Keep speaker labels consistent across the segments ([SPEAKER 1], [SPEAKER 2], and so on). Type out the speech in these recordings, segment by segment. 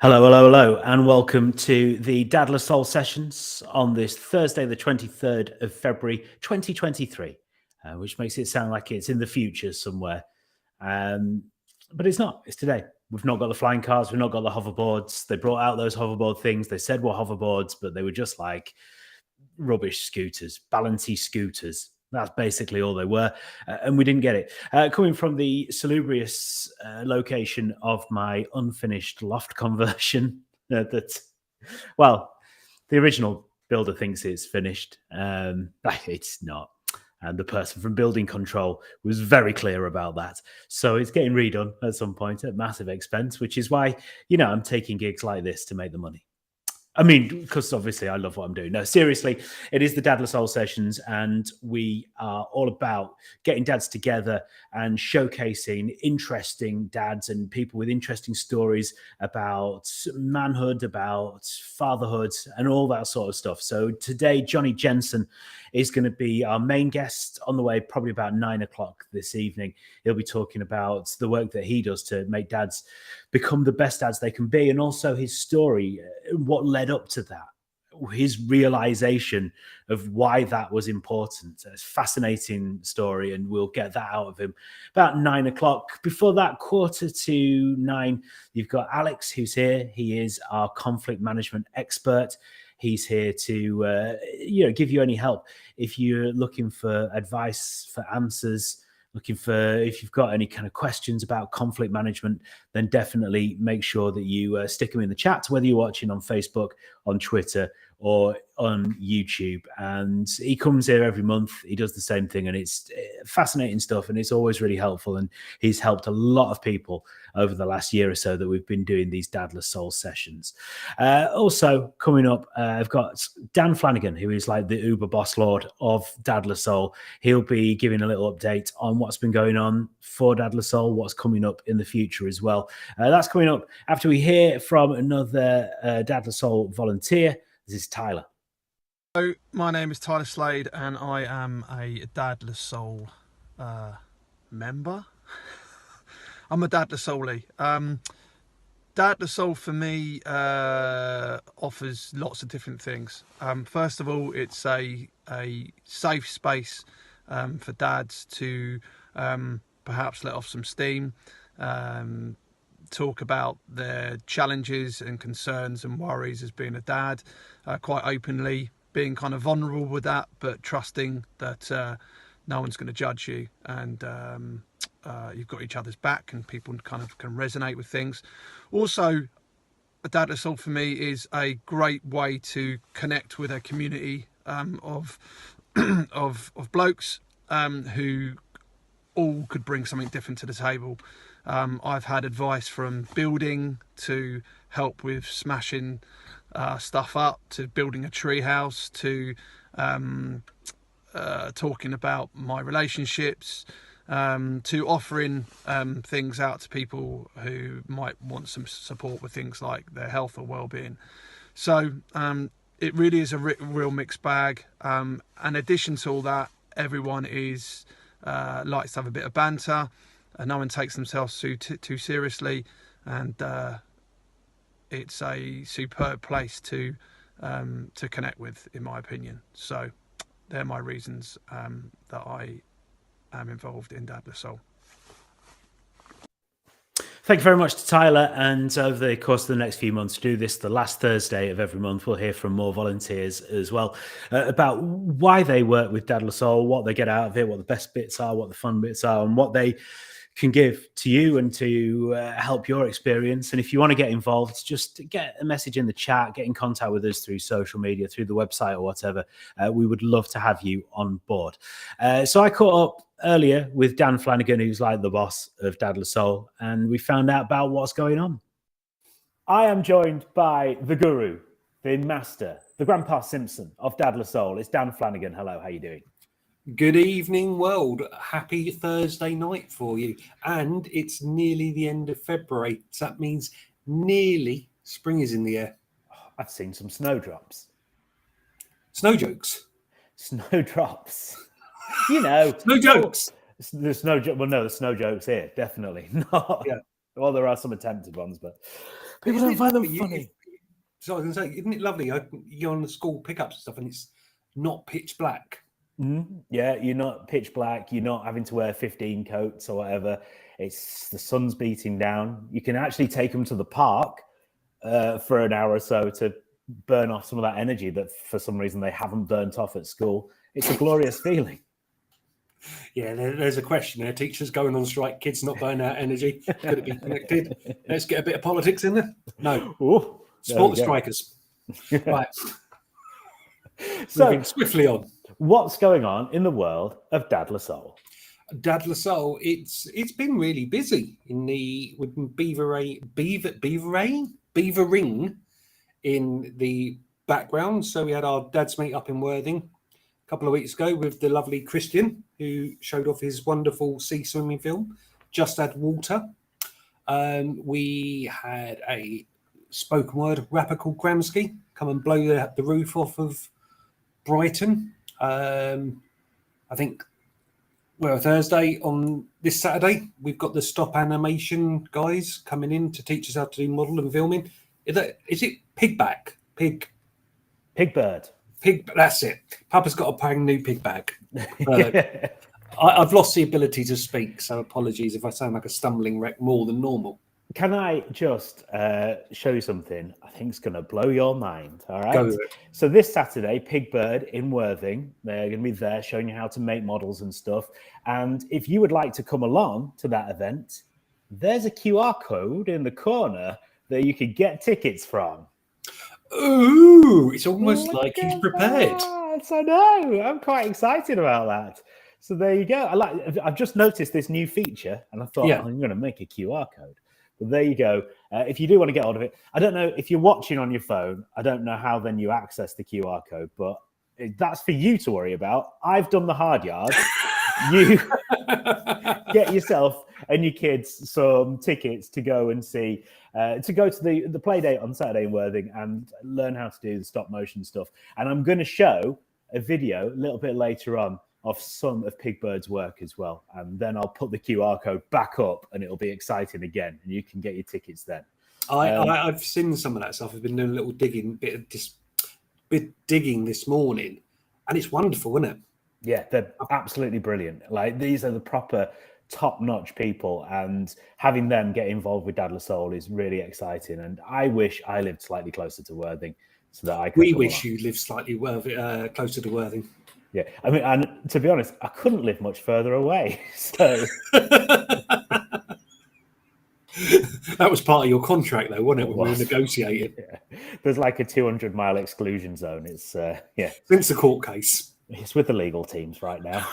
[SPEAKER 1] Hello, hello, hello, and welcome to the Dadler Soul Sessions on this Thursday, the 23rd of February, 2023, which makes it sound like it's in the future somewhere. But it's not. It's today. We've not got the flying cars. We've not got the hoverboards. They brought out those hoverboard things. They said were hoverboards, but they were just like rubbish scooters, balancy scooters. That's basically all they were, and we didn't get it. Coming from the salubrious location of my unfinished loft conversion, well, the original builder thinks it's finished. It's not. And the person from building control was very clear about that. So it's getting redone at some point at massive expense, which is why, I'm taking gigs like this to make the money. I mean, because obviously I love what I'm doing. No, seriously, it is the Dadler Soul Sessions, and we are all about getting dads together and showcasing interesting dads and people with interesting stories about manhood, about fatherhood, and all that sort of stuff. So today, Jonnie Jensen is going to be our main guest on the way, probably about 9 o'clock this evening. He'll be talking about the work that he does to make dads become the best dads they can be, and also his story, what led up to that, his realization of why that was important. It's a fascinating story, and we'll get that out of him about 9 o'clock. Before that, 8:45, you've got Alex, who's here. He is our conflict management expert. He's here to give you any help if you're looking for advice, for answers, if you've got any kind of questions about conflict management, then definitely make sure that you stick them in the chat, whether you're watching on Facebook, on Twitter, or on YouTube. And he comes here every month. He does the same thing, and it's fascinating stuff, and it's always really helpful. And he's helped a lot of people over the last year or so that we've been doing these Dadler Soul Sessions. Also coming up, I've got Dan Flanagan, who is like the Uber boss lord of Dadler Soul. He'll be giving a little update on what's been going on for Dadler Soul, what's coming up in the future as well. That's coming up after we hear from another Dadler Soul volunteer. This is Tyler.
[SPEAKER 2] So my name is Tyler Slade, and I am a Dadler Soul member. I'm a Dadler Soulie. Dadler Soul for me offers lots of different things. First of all, it's a safe space for dads to perhaps let off some steam, talk about their challenges and concerns and worries as being a dad, quite openly, being kind of vulnerable with that, but trusting that no one's going to judge you, and you've got each other's back, and people kind of can resonate with things. Also, a Dadler Soul for me is a great way to connect with a community of blokes who all could bring something different to the table. I've had advice from building to help with smashing stuff up, to building a tree house, to talking about my relationships, to offering things out to people who might want some support with things like their health or well-being. So it really is a real mixed bag. In addition to all that, everyone is likes to have a bit of banter. No one takes themselves too seriously, and it's a superb place to connect with, in my opinion. So they're my reasons that I am involved in Dadler Soul.
[SPEAKER 1] Thank you very much to Tyler. And over the course of the next few months, do this the last Thursday of every month. We'll hear from more volunteers as well about why they work with Dadler Soul, what they get out of it, what the best bits are, what the fun bits are, and what they can give to you and to help your experience. And if you want to get involved, just get a message in the chat, get in contact with us through social media, through the website or whatever. We would love to have you on board. So I caught up earlier with Dan Flanagan, who's like the boss of Dadler Soul, and we found out about what's going on. I am joined by the guru, the master, the Grandpa Simpson of Dadler Soul. It's Dan Flanagan. Hello, how are you doing?
[SPEAKER 3] Good evening, world. Happy Thursday night for you. And it's nearly the end of February. So that means nearly spring is in the air.
[SPEAKER 1] I've seen some snowdrops.
[SPEAKER 3] Snow jokes.
[SPEAKER 1] Snowdrops. Snow
[SPEAKER 3] jokes.
[SPEAKER 1] The snow joke. Well, no, the snow jokes here, definitely not. Yeah. Well, there are some attempted ones, but People
[SPEAKER 3] Isn't
[SPEAKER 1] don't
[SPEAKER 3] it
[SPEAKER 1] find them
[SPEAKER 3] lovely?
[SPEAKER 1] funny.
[SPEAKER 3] So I was going to say, isn't it lovely? You're on the school pickups and stuff, and it's not pitch black.
[SPEAKER 1] Yeah, you're not pitch black. You're not having to wear 15 coats or whatever. It's the sun's beating down. You can actually take them to the park for an hour or so to burn off some of that energy that for some reason they haven't burnt off at school. It's a glorious feeling.
[SPEAKER 3] Yeah, there's a question there. Teachers going on strike, kids not burning out energy. Could it be connected? Let's get a bit of politics in there. No.
[SPEAKER 1] Ooh,
[SPEAKER 3] Support the strikers. Right.
[SPEAKER 1] So,
[SPEAKER 3] moving swiftly on.
[SPEAKER 1] What's going on in the world of Dad Lassalle?
[SPEAKER 3] Dad Lassalle, it's been really busy with Beavering in the background. So we had our dad's meet up in Worthing a couple of weeks ago with the lovely Christian, who showed off his wonderful sea swimming film, Just Add Water. We had a spoken word rapper called Gramsci come and blow the roof off of Brighton. I think Thursday on this Saturday, we've got the stop animation guys coming in to teach us how to do model and filming. Is it Pigback?
[SPEAKER 1] Pigbird.
[SPEAKER 3] That's it. Papa's got a brand new pig bag. I've lost the ability to speak, so apologies if I sound like a stumbling wreck more than normal.
[SPEAKER 1] Can I just show you something? I think it's going to blow your mind. All right.
[SPEAKER 3] Go with it.
[SPEAKER 1] So this Saturday, Pigbird in Worthing, they're going to be there showing you how to make models and stuff. And if you would like to come along to that event, there's a QR code in the corner that you could get tickets from.
[SPEAKER 3] Ooh, it's almost like he's prepared.
[SPEAKER 1] That. I know. I'm quite excited about that. So there you go. I've just noticed this new feature, and I thought I'm going to make a QR code. But there you go. If you do want to get hold of it, I don't know if you're watching on your phone. I don't know how then you access the QR code, but that's for you to worry about. I've done the hard yards. You get yourself and your kids some tickets to go and see, to go to the play date on Saturday in Worthing and learn how to do the stop motion stuff. And I'm going to show a video a little bit later on of some of Pigbird's work as well. And then I'll put the QR code back up and it'll be exciting again. And you can get your tickets then.
[SPEAKER 3] I've seen some of that stuff. I've been doing a little bit digging this morning. And it's wonderful, isn't it?
[SPEAKER 1] Yeah, they're absolutely brilliant. Like, these are the proper top-notch people, and having them get involved with Dad Lassalle is really exciting. And I wish I lived slightly closer to Worthing so that I could.
[SPEAKER 3] We wish you lived slightly closer to Worthing.
[SPEAKER 1] Yeah, I mean, and to be honest, I couldn't live much further away. So
[SPEAKER 3] that was part of your contract, though, wasn't it? When we were negotiating.
[SPEAKER 1] Yeah. There's like a 200-mile exclusion zone. It's
[SPEAKER 3] since the court case.
[SPEAKER 1] It's with the legal teams right now.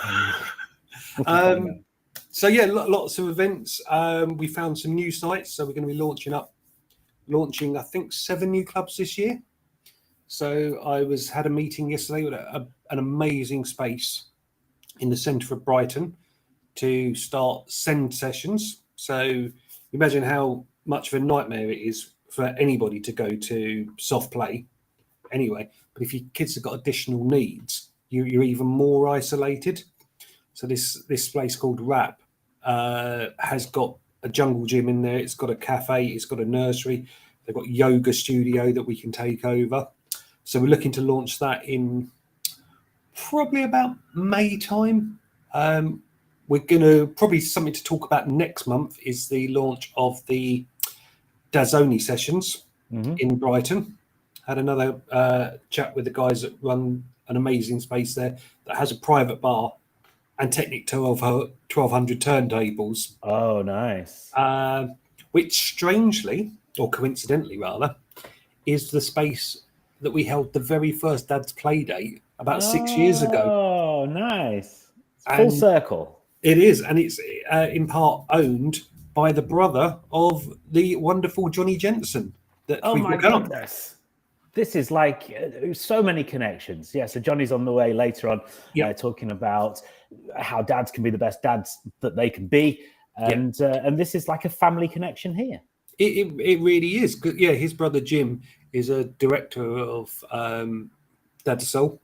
[SPEAKER 3] So yeah, lots of events. We found some new sites, so we're going to be launching I think 7 new clubs this year. So I had a meeting yesterday with an amazing space in the centre of Brighton to start send sessions. So imagine how much of a nightmare it is for anybody to go to soft play anyway. But if your kids have got additional needs, you're even more isolated. So this place called Rap has got a jungle gym in there. It's got a cafe. It's got a nursery. They've got yoga studio that we can take over. So we're looking to launch that in probably about May time. We're going to probably something to talk about next month is the launch of the Dazzoni sessions in Brighton. Had another chat with the guys that run an amazing space there that has a private bar and Technic 1200 turntables.
[SPEAKER 1] Oh, nice.
[SPEAKER 3] Which strangely, or coincidentally rather, is the space that we held the very first Dad's Play Date about 6 years ago.
[SPEAKER 1] Oh, nice. Full circle.
[SPEAKER 3] It is, and it's in part owned by the brother of the wonderful Jonnie Jensen.
[SPEAKER 1] Oh my goodness. This is like so many connections. Yeah, so Johnny's on the way later on talking about how dads can be the best dads that they can be. And this is like a family connection here.
[SPEAKER 3] It really is. Yeah, his brother Jim is a director of Dad Lassalle.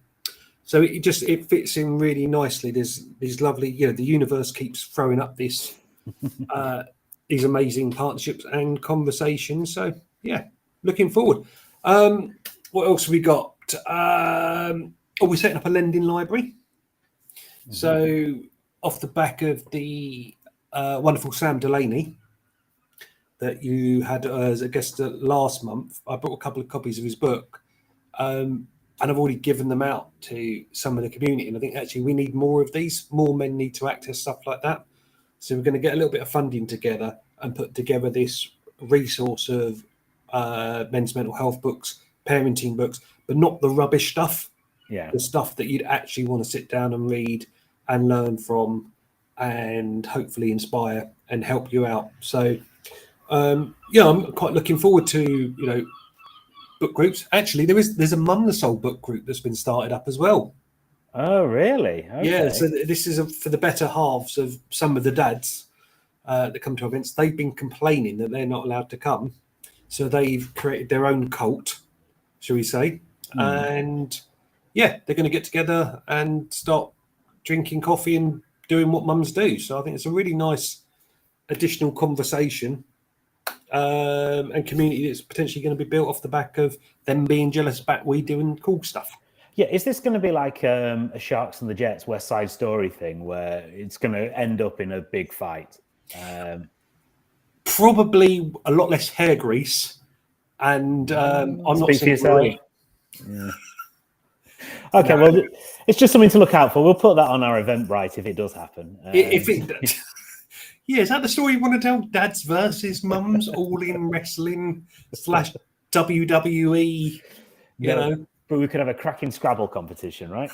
[SPEAKER 3] So it fits in really nicely. There's these lovely, the universe keeps throwing up these amazing partnerships and conversations. So looking forward. What else have we got? We're setting up a lending library. Mm-hmm. So off the back of the wonderful Sam Delaney that you had as a guest last month, I brought a couple of copies of his book, and I've already given them out to some of the community. And I think actually we need more of these. More men need to access stuff like that. So we're going to get a little bit of funding together and put together this resource of men's mental health books, parenting books, but not the rubbish stuff.
[SPEAKER 1] Yeah,
[SPEAKER 3] the stuff that you'd actually want to sit down and read and learn from, and hopefully inspire and help you out. So, I'm quite looking forward to book groups. Actually, there's a Mum the Soul book group that's been started up as well.
[SPEAKER 1] Oh, really? Okay.
[SPEAKER 3] Yeah. So this is for the better halves of some of the dads that come to events. They've been complaining that they're not allowed to come, so they've created their own cult, shall we say? And they're going to get together and start drinking coffee and doing what mums do. So I think it's a really nice additional conversation and community that's potentially going to be built off the back of them being jealous about we doing cool stuff.
[SPEAKER 1] Yeah, is this going to be like a Sharks and the Jets West Side Story thing where it's going to end up in a big fight?
[SPEAKER 3] Probably a lot less hair grease, and I'm not saying great.
[SPEAKER 1] Yeah. Okay, well, it's just something to look out for. We'll put that on our Eventbrite if it does happen.
[SPEAKER 3] If it, is that the story you want to tell? Dads versus mums, all in wrestling / WWE.
[SPEAKER 1] But we could have a cracking Scrabble competition, right?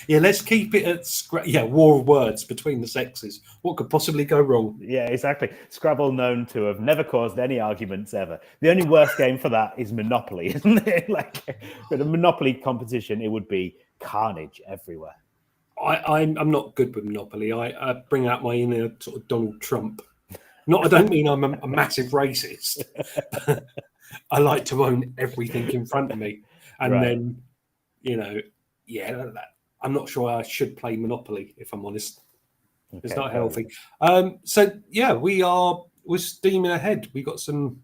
[SPEAKER 3] Yeah, let's keep it at war of words between the sexes. What could possibly go wrong?
[SPEAKER 1] Yeah, exactly. Scrabble known to have never caused any arguments ever. The only worst game for that is Monopoly, isn't it? Like with a Monopoly competition, it would be carnage everywhere.
[SPEAKER 3] I'm not good with Monopoly. I bring out my inner sort of Donald Trump. I don't mean I'm a massive racist. I like to own everything in front of me, and then I'm not sure I should play Monopoly, if I'm honest. Okay, it's not healthy. We're steaming ahead. We got some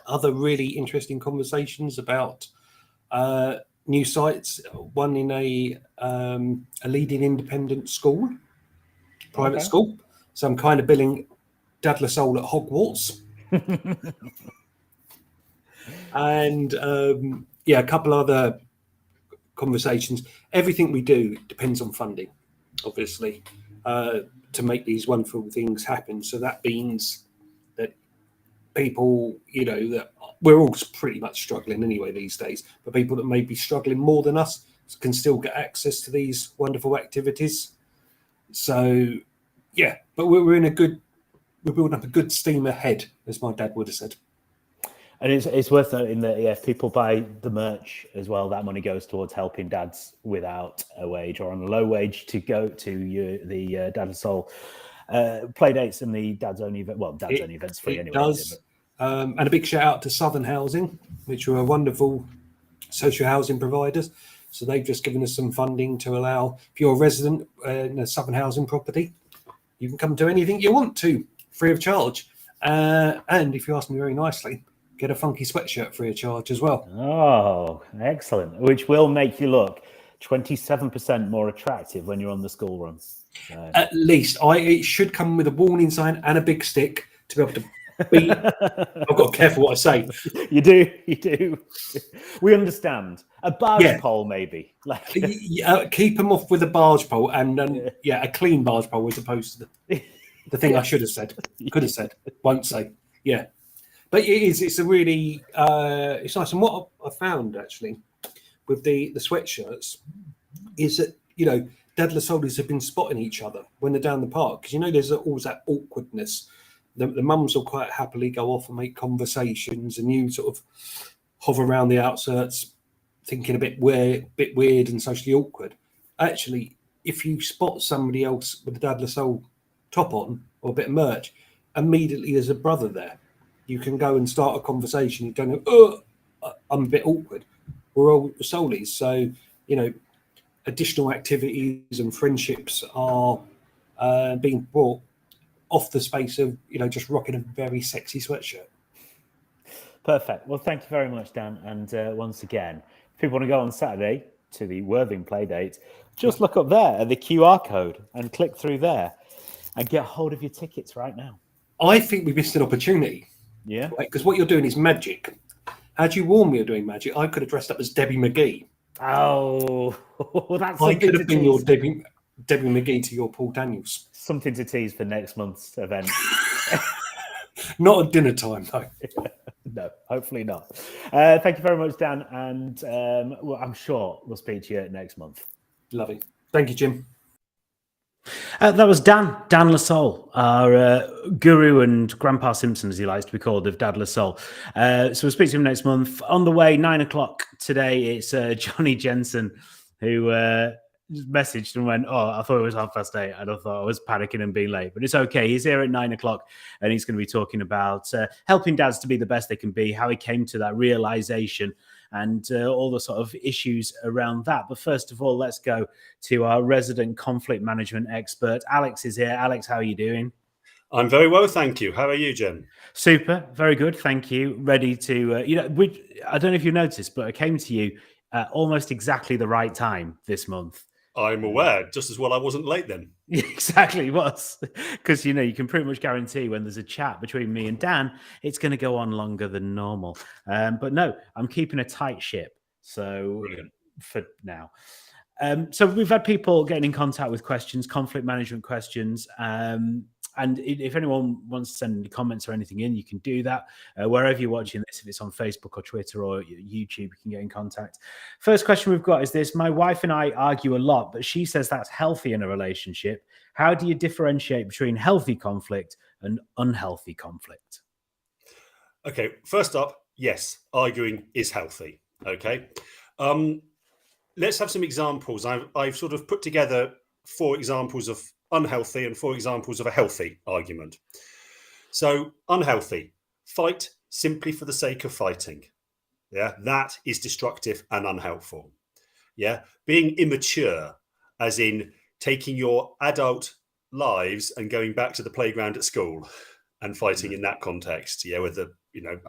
[SPEAKER 3] other really interesting conversations about new sites. One in a leading independent school, private school. So I'm kind of billing Dad La Soul at Hogwarts. And a couple other conversations. Everything we do depends on funding, obviously, to make these wonderful things happen. So that means that people, that we're all pretty much struggling anyway these days, but people that may be struggling more than us can still get access to these wonderful activities. So, but we're building up a good steam ahead, as my dad would have said.
[SPEAKER 1] And it's worth noting that if people buy the merch as well, that money goes towards helping dads without a wage or on a low wage to go to the Dad La Soul play dates and the Dad's Only event. Well, Dad's Only event's free anyway. It does.
[SPEAKER 3] And a big shout out to Southern Housing, which are wonderful social housing providers. So they've just given us some funding to allow, if you're a resident in a Southern Housing property, you can come to anything you want to, free of charge. And if you ask me very nicely, get a funky sweatshirt free of charge as well.
[SPEAKER 1] Oh, excellent. Which will make you look 27% more attractive when you're on the school run.
[SPEAKER 3] At least. It should come with a warning sign and a big stick to be able to beat. I've got to be careful what I say.
[SPEAKER 1] You do. We understand. A barge pole, maybe.
[SPEAKER 3] Keep them off with a barge pole and a clean barge pole as opposed to the thing I should have said. Could have said. Won't say. Yeah. But it's a really, it's nice. And what I found actually with the sweatshirts is that, Dad La Souls have been spotting each other when they're down the park. Because, there's always that awkwardness. The mums will quite happily go off and make conversations and you sort of hover around the outskirts thinking a bit weird and socially awkward. Actually, if you spot somebody else with the Dad La Soul top on or a bit of merch, immediately there's a brother there. You can go and start a conversation. You don't know, I'm a bit awkward. We're all soulies. So, additional activities and friendships are being brought off the space of, just rocking a very sexy sweatshirt.
[SPEAKER 1] Perfect. Well, thank you very much, Dan. And once again, if people want to go on Saturday to the Worthing Playdate, just look up there at the QR code and click through there and get hold of your tickets right now.
[SPEAKER 3] I think we missed an opportunity.
[SPEAKER 1] Yeah.
[SPEAKER 3] Because what you're doing is magic. Had you warned me of doing magic, I could have dressed up as Debbie McGee.
[SPEAKER 1] Oh, that's
[SPEAKER 3] I
[SPEAKER 1] something
[SPEAKER 3] could
[SPEAKER 1] to
[SPEAKER 3] have been your
[SPEAKER 1] tease.
[SPEAKER 3] Debbie McGee to your Paul Daniels.
[SPEAKER 1] Something to tease for next month's event.
[SPEAKER 3] Not at dinner time, though.
[SPEAKER 1] No, hopefully not. Thank you very much, Dan. And well, I'm sure we'll speak to you next month.
[SPEAKER 3] Lovely. Thank you, Jim.
[SPEAKER 1] That was Dan Lassalle, our guru and Grandpa Simpson, as he likes to be called, of Dad Lassalle. So we'll speak to him next month. On the way, 9:00 today, it's Jonnie Jensen, who just messaged and went, "Oh, I thought it was 8:30, and I thought I was panicking and being late, but it's okay." He's here at 9:00, and he's going to be talking about helping dads to be the best they can be, how he came to that realization, and all the sort of issues around that. But first of all, let's go to our resident conflict management expert. Alex is here. Alex, how are you doing?
[SPEAKER 4] I'm very well, thank you. How are you, Jim?
[SPEAKER 1] Super, very good, thank you. Ready to, I don't know if you noticed, but I came to you at almost exactly the right time this month.
[SPEAKER 4] I'm aware, just as well I wasn't late then.
[SPEAKER 1] Exactly, it was. Because, you can pretty much guarantee when there's a chat between me and Dan, it's going to go on longer than normal. But no, I'm keeping a tight ship. So
[SPEAKER 4] Brilliant.
[SPEAKER 1] For now. So we've had people getting in contact with questions, conflict management questions. And if anyone wants to send any comments or anything in, you can do that. Wherever you're watching this, if it's on Facebook or Twitter or YouTube, you can get in contact. First question we've got is this. My wife and I argue a lot, but she says that's healthy in a relationship. How do you differentiate between healthy conflict and unhealthy conflict?
[SPEAKER 4] Okay, first up, yes, arguing is healthy. Okay. Let's have some examples. I've sort of put together 4 examples of unhealthy and 4 examples of a healthy argument. So unhealthy, fight simply for the sake of fighting. Yeah, that is destructive and unhelpful. Yeah, being immature, as in taking your adult lives and going back to the playground at school and fighting in that context. Yeah,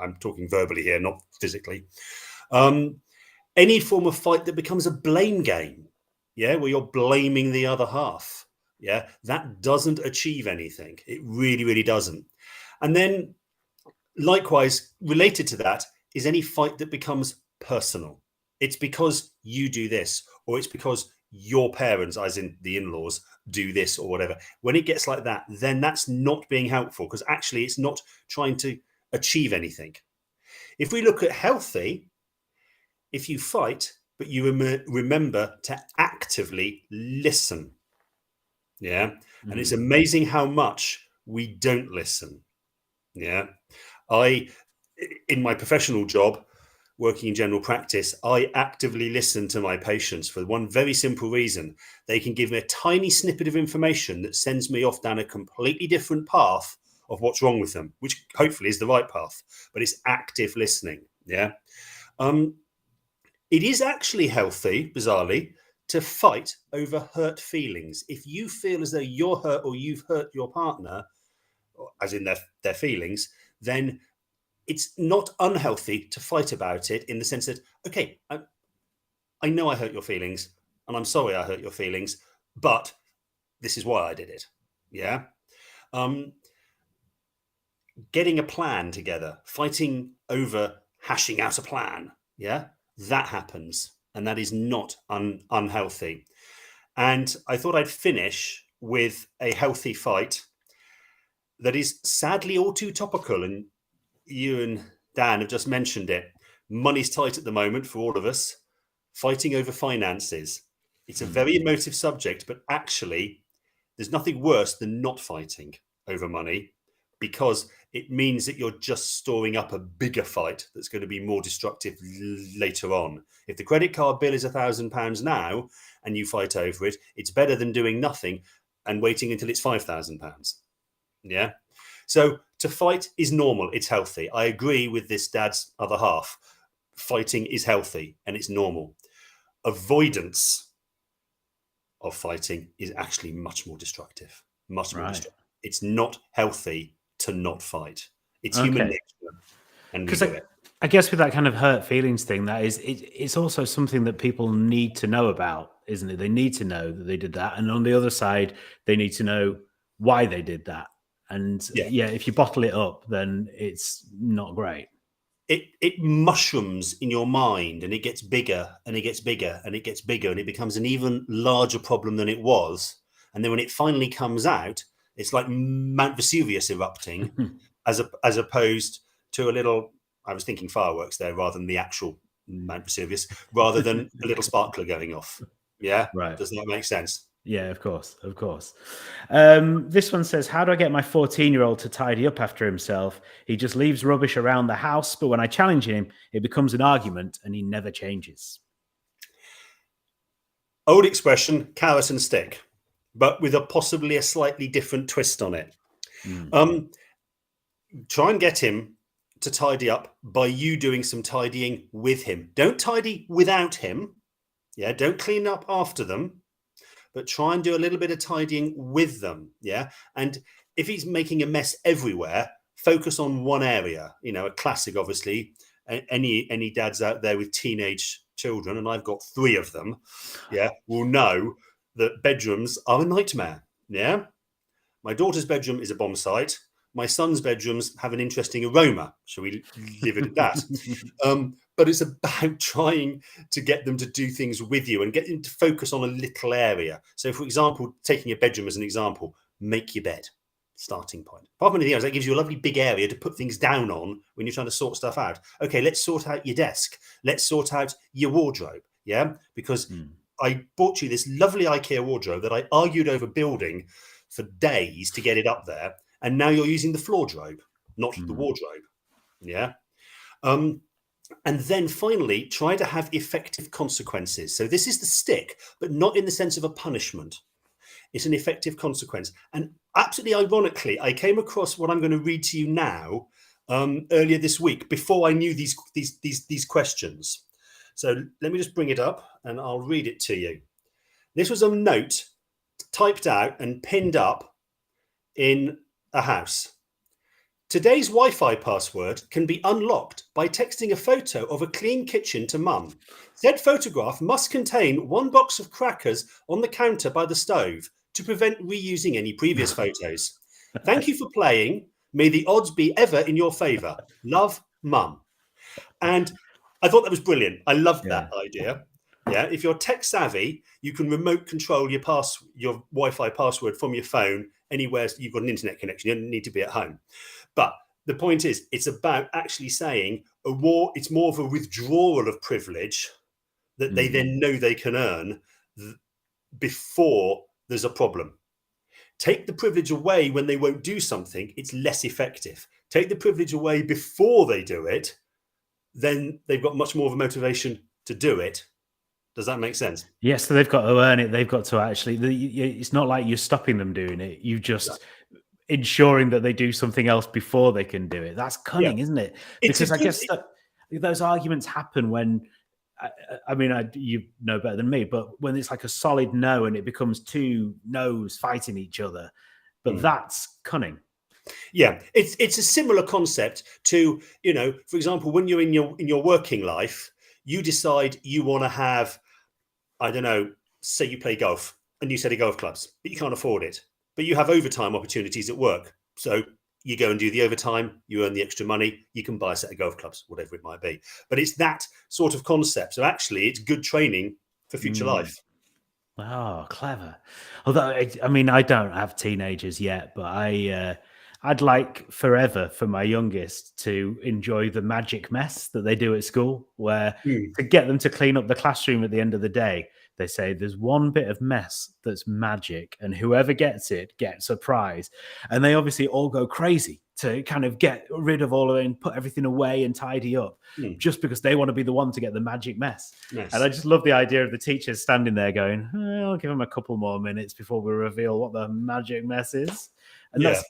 [SPEAKER 4] I'm talking verbally here, not physically. Any form of fight that becomes a blame game. Yeah, where you're blaming the other half. Yeah, that doesn't achieve anything. It really, really doesn't. And then likewise, related to that is any fight that becomes personal. It's because you do this, or it's because your parents, as in the in-laws, do this or whatever. When it gets like that, then that's not being helpful because actually it's not trying to achieve anything. If we look at healthy, if you fight, but you remember to actively listen. Yeah. And it's amazing how much we don't listen. Yeah. In my professional job, working in general practice, I actively listen to my patients for one very simple reason. They can give me a tiny snippet of information that sends me off down a completely different path of what's wrong with them, which hopefully is the right path, but it's active listening. Yeah. It is actually healthy, bizarrely, to fight over hurt feelings. If you feel as though you're hurt or you've hurt your partner, as in their feelings, then it's not unhealthy to fight about it in the sense that, okay, I know I hurt your feelings and I'm sorry I hurt your feelings, but this is why I did it. Yeah. Getting a plan together, fighting over hashing out a plan. Yeah. That happens. And that is not unhealthy. And I thought I'd finish with a healthy fight that is sadly all too topical. And you and Dan have just mentioned it. Money's tight at the moment for all of us. Fighting over finances. It's a very emotive subject, but actually there's nothing worse than not fighting over money because it means that you're just storing up a bigger fight that's going to be more destructive later on. If the credit card bill is £1,000 now and you fight over it, it's better than doing nothing and waiting until it's £5,000. Yeah. So to fight is normal. It's healthy. I agree with this dad's other half. Fighting is healthy and it's normal. Avoidance of fighting is actually much more destructive. Much more destructive. It's not healthy to not fight. It's human nature, and we do it.
[SPEAKER 1] I guess with that kind of hurt feelings thing, it's also something that people need to know about, isn't it? They need to know that they did that, and on the other side, they need to know why they did that. And
[SPEAKER 4] Yeah.
[SPEAKER 1] if you bottle it up, then it's not great.
[SPEAKER 4] It mushrooms in your mind, and it gets bigger and it gets bigger and it gets bigger, and it becomes an even larger problem than it was. And then when it finally comes out, it's like Mount Vesuvius erupting, as opposed to a little. I was thinking fireworks there rather than the actual Mount Vesuvius, rather than a little sparkler going off. Yeah,
[SPEAKER 1] Right.
[SPEAKER 4] Does that make sense?
[SPEAKER 1] Yeah, of course. This one says, how do I get my 14-year-old to tidy up after himself? He just leaves rubbish around the house, but when I challenge him, it becomes an argument and he never changes.
[SPEAKER 4] Old expression, carrot and stick, but with possibly a slightly different twist on it. Try and get him to tidy up by you doing some tidying with him. Don't tidy without him. Yeah, don't clean up after them, but try and do a little bit of tidying with them. Yeah, and if he's making a mess everywhere, focus on one area. You know, a classic, obviously. Any dads out there with teenage children, and I've got 3 of them, yeah, will know that bedrooms are a nightmare. Yeah, my daughter's bedroom is a bomb site. My son's bedrooms have an interesting aroma. Shall we leave it at that? But it's about trying to get them to do things with you and get them to focus on a little area. So, for example, taking your bedroom as an example, make your bed. Starting point. Apart from anything else, that gives you a lovely big area to put things down on when you're trying to sort stuff out. Okay, let's sort out your desk. Let's sort out your wardrobe. Yeah, because I bought you this lovely IKEA wardrobe that I argued over building for days to get it up there. And now you're using the floordrobe, not the wardrobe. Yeah. And then finally, try to have effective consequences. So this is the stick, but not in the sense of a punishment. It's an effective consequence. And absolutely ironically, I came across what I'm going to read to you now earlier this week before I knew these questions. So let me just bring it up and I'll read it to you. This was a note typed out and pinned up in a house. Today's Wi-Fi password can be unlocked by texting a photo of a clean kitchen to mum. Said photograph must contain 1 box of crackers on the counter by the stove to prevent reusing any previous photos. Thank you for playing. May the odds be ever in your favour. Love, Mum. And I thought that was brilliant. I loved that idea. Yeah, if you're tech savvy, you can remote control your Wi-Fi password from your phone anywhere you've got an internet connection. You don't need to be at home. But the point is, it's about actually saying it's more of a withdrawal of privilege that they then know they can earn before there's a problem. Take the privilege away when they won't do something, it's less effective. Take the privilege away before they do it, then they've got much more of a motivation to do it. Does that make sense?
[SPEAKER 1] Yes, so they've got to earn it. They've got to actually, it's not like you're stopping them doing it. You just ensuring that they do something else before they can do it. That's cunning, isn't it? Because I guess that those arguments happen when, I mean, you know better than me, but when it's like a solid no and it becomes 2 no's fighting each other, but that's cunning.
[SPEAKER 4] Yeah, it's a similar concept to, you know, for example, when you're in your working life, you decide you want to have, I don't know, say you play golf and you set a golf clubs, but you can't afford it. But you have overtime opportunities at work. So you go and do the overtime, you earn the extra money, you can buy a set of golf clubs, whatever it might be. But it's that sort of concept. So actually, it's good training for future life.
[SPEAKER 1] Oh, clever. Although, I mean, I don't have teenagers yet, but I'd like forever for my youngest to enjoy the magic mess that they do at school, where to get them to clean up the classroom at the end of the day, they say there's one bit of mess that's magic and whoever gets it gets a prize. And they obviously all go crazy to kind of get rid of all of it and put everything away and tidy up just because they want to be the one to get the magic mess. Yes. And I just love the idea of the teachers standing there going, I'll give them a couple more minutes before we reveal what the magic mess is. And that's,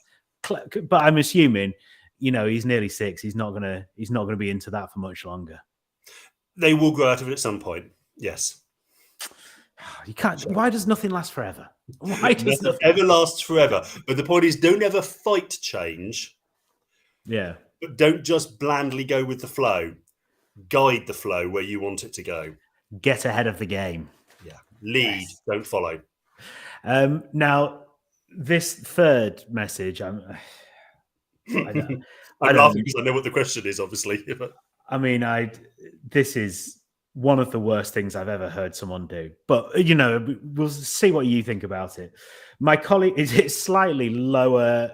[SPEAKER 1] but I'm assuming, you know, he's nearly 6. He's not gonna be into that for much longer.
[SPEAKER 4] They will grow out of it at some point. Yes.
[SPEAKER 1] You can't. Why does nothing last forever? Why does
[SPEAKER 4] nothing ever lasts forever? But the point is, don't ever fight change.
[SPEAKER 1] Yeah.
[SPEAKER 4] But don't just blandly go with the flow. Guide the flow where you want it to go.
[SPEAKER 1] Get ahead of the game.
[SPEAKER 4] Yeah. Lead,
[SPEAKER 1] Yes.
[SPEAKER 4] don't follow.
[SPEAKER 1] Now, this third message, I don't,
[SPEAKER 4] I'm laughing because I know what the question is, obviously.
[SPEAKER 1] I mean, this is one of the worst things I've ever heard someone do. But, we'll see what you think about it. My colleague, it's slightly lower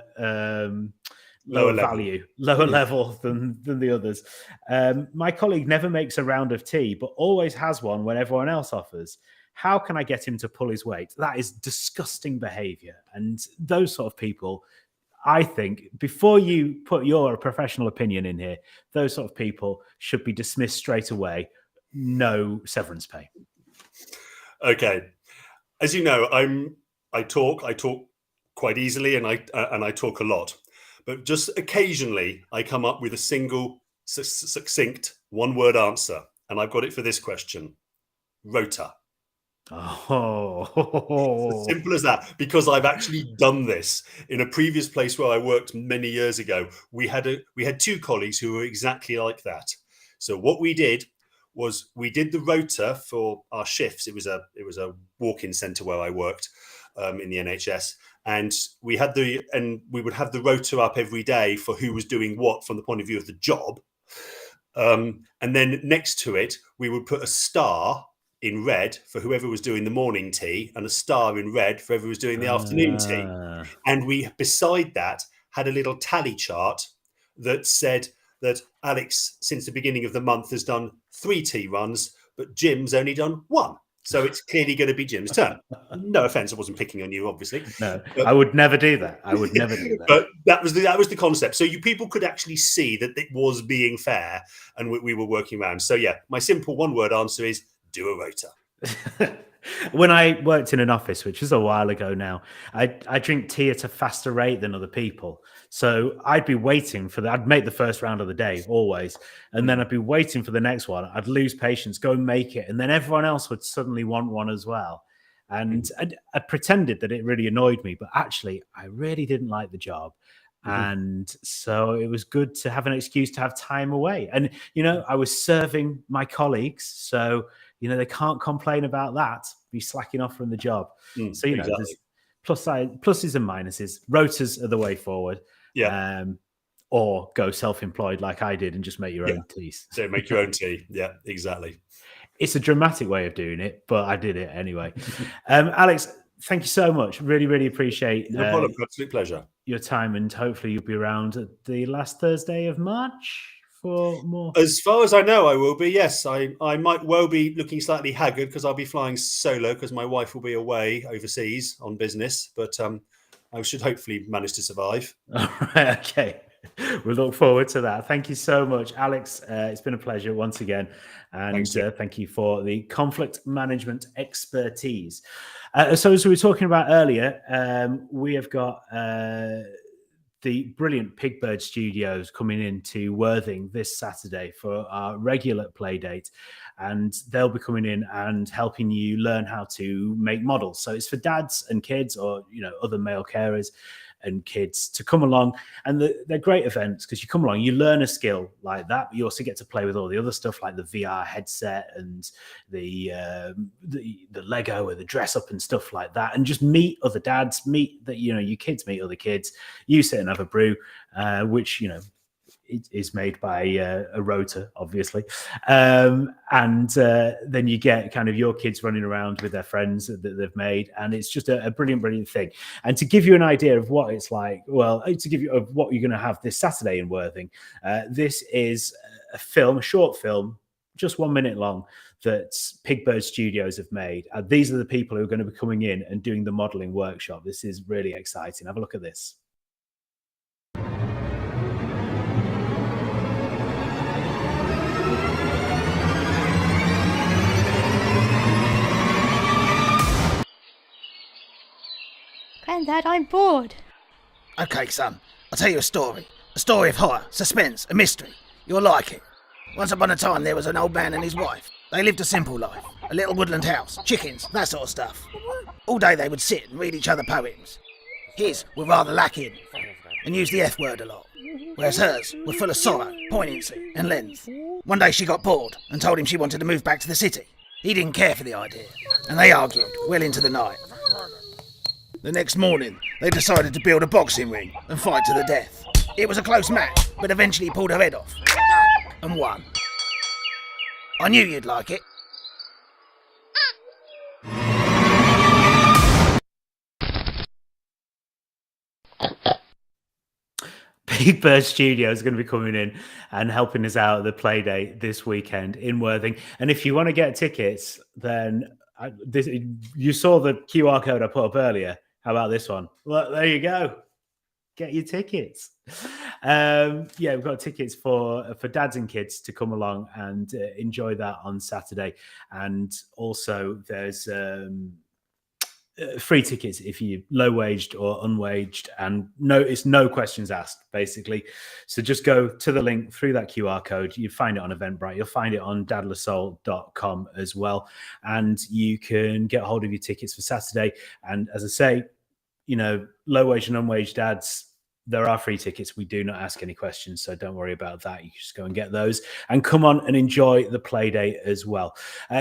[SPEAKER 1] value, lower level than the others. My colleague never makes a round of tea, but always has one when everyone else offers. How can I get him to pull his weight? That is disgusting behavior. And those sort of people, I think, before you put your professional opinion in here, those sort of people should be dismissed straight away. No severance pay.
[SPEAKER 4] Okay. As you know, I talk quite easily, and I talk a lot. But just occasionally, I come up with a single, succinct, one-word answer. And I've got it for this question. Rota.
[SPEAKER 1] Oh.
[SPEAKER 4] It's as simple as that, because I've actually done this in a previous place where I worked many years ago. We had two colleagues who were exactly like that. So what we did was we did the rota for our shifts. It was a walk-in centre where I worked in the NHS, and we would have the rota up every day for who was doing what from the point of view of the job, and then next to it we would put a star in red for whoever was doing the morning tea, and a star in red for whoever was doing the afternoon tea. And we, beside that, had a little tally chart that said that Alex, since the beginning of the month, has done 3 tea runs, but Jim's only done 1. So it's clearly going to be Jim's turn. No offence, I wasn't picking on you, obviously.
[SPEAKER 1] No, I would never do that.
[SPEAKER 4] But that was the concept. So you people could actually see that it was being fair, and we were working around. So yeah, my simple one-word answer is do a rota.
[SPEAKER 1] When I worked in an office, which was a while ago now, I drink tea at a faster rate than other people. So I'd be waiting I'd make the first round of the day always. And then I'd be waiting for the next one. I'd lose patience, go and make it. And then everyone else would suddenly want one as well. And I pretended that it really annoyed me, but actually I really didn't like the job. And so it was good to have an excuse to have time away. And, I was serving my colleagues. So, they can't complain about that, be slacking off from the job. So,
[SPEAKER 4] exactly.
[SPEAKER 1] There's pluses and minuses. Rotas are the way forward.
[SPEAKER 4] Yeah.
[SPEAKER 1] Or go self-employed like I did and just make your own teas.
[SPEAKER 4] So make your own tea. Yeah, exactly.
[SPEAKER 1] It's a dramatic way of doing it, but I did it anyway. Alex, thank you so much. Really, really appreciate
[SPEAKER 4] No problem. Absolute pleasure.
[SPEAKER 1] Your time, and hopefully you'll be around at the last Thursday of March for more.
[SPEAKER 4] As far as I know, I will be. Yes, I might well be looking slightly haggard because I'll be flying solo because my wife will be away overseas on business, but I should hopefully manage to survive.
[SPEAKER 1] All right, okay. We'll look forward to that. Thank you so much, Alex. It's been a pleasure once again. And thank you for the conflict management expertise. So as we were talking about earlier, we have got the brilliant Pigbird Studios coming into Worthing this Saturday for our regular play date. And they'll be coming in and helping you learn how to make models. So it's for dads and kids, or other male carers and kids to come along. And they're great events because you come along, you learn a skill like that, but you also get to play with all the other stuff like the VR headset and the Lego or the dress up and stuff like that, and just meet other dads, your kids meet other kids. You sit and have a brew, which it is made by a rotor, obviously. And then you get kind of your kids running around with their friends that they've made. And it's just a brilliant, brilliant thing. And to give you an idea of what it's like, to give you of what you're going to have this Saturday in Worthing, this is a short film, just 1 minute long, that Pigbird Studios have made. These are the people who are going to be coming in and doing the modeling workshop. This is really exciting. Have a look at this.
[SPEAKER 5] Grandad, I'm bored.
[SPEAKER 6] Okay, son, I'll tell you a story. A story of horror, suspense, a mystery. You'll like it. Once upon a time, there was an old man and his wife. They lived a simple life. A little woodland house, chickens, that sort of stuff. All day they would sit and read each other poems. His were rather lacking. and used the F word a lot, whereas hers were full of sorrow, poignancy and length. One day she got bored and told him she wanted to move back to the city. He didn't care for the idea, and they argued well into the night. The next morning, they decided to build a boxing ring and fight to the death. It was a close match, but eventually he pulled her head off and won. I knew you'd like it.
[SPEAKER 1] Big Bird Studio is going to be coming in and helping us out at the play day this weekend in Worthing. And if you want to get tickets, then you saw the QR code I put up earlier. How about this one? Well, there you go. Get your tickets. We've got tickets for dads and kids to come along and enjoy that on Saturday. And also there's free tickets if you're low-waged or unwaged, and it's no questions asked, basically. So just go to the link through that QR code. You find it on Eventbrite. You'll find it on dadlersoul.com as well. And you can get hold of your tickets for Saturday. And as I say, low-wage and unwaged dads, there are free tickets. We do not ask any questions, so don't worry about that. You just go and get those and come on and enjoy the play day as well.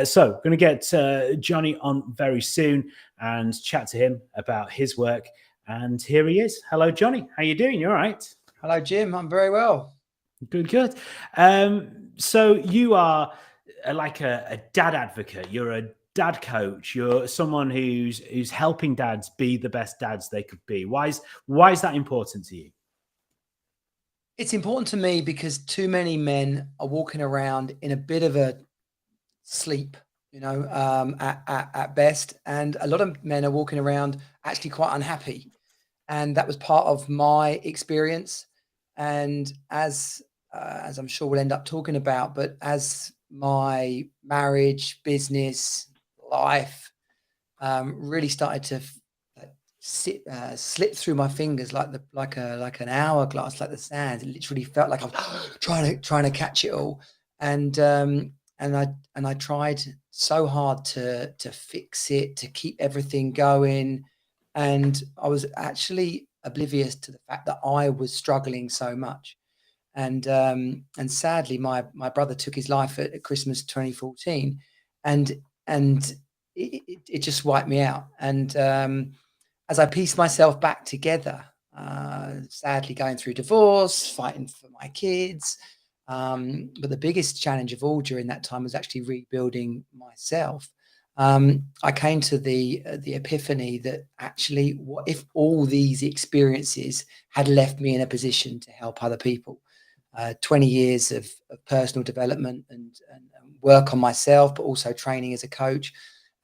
[SPEAKER 1] So going to get Jonnie on very soon and chat to him about his work. And here he is. Hello, Jonnie. How you doing? You all right?
[SPEAKER 7] Hello, Jim. I'm very well.
[SPEAKER 1] Good. So you are like a dad advocate. You're a dad coach. You're someone who's helping dads be the best dads they could be. Why is that important to you?
[SPEAKER 7] It's important to me because too many men are walking around in a bit of a sleep, at best, and a lot of men are walking around actually quite unhappy, and that was part of my experience. And as I'm sure we'll end up talking about, but as my marriage, business, life really started to slip through my fingers like an hourglass, like the sand. It literally felt like I was trying to catch it all, and I tried so hard to fix it, to keep everything going, and I was actually oblivious to the fact that I was struggling so much. And sadly, my brother took his life at Christmas 2014, and it just wiped me out. And as I pieced myself back together, sadly going through divorce, fighting for my kids, but the biggest challenge of all during that time was actually rebuilding myself. I came to the epiphany that actually, what if all these experiences had left me in a position to help other people? 20 years of personal development and work on myself, but also training as a coach,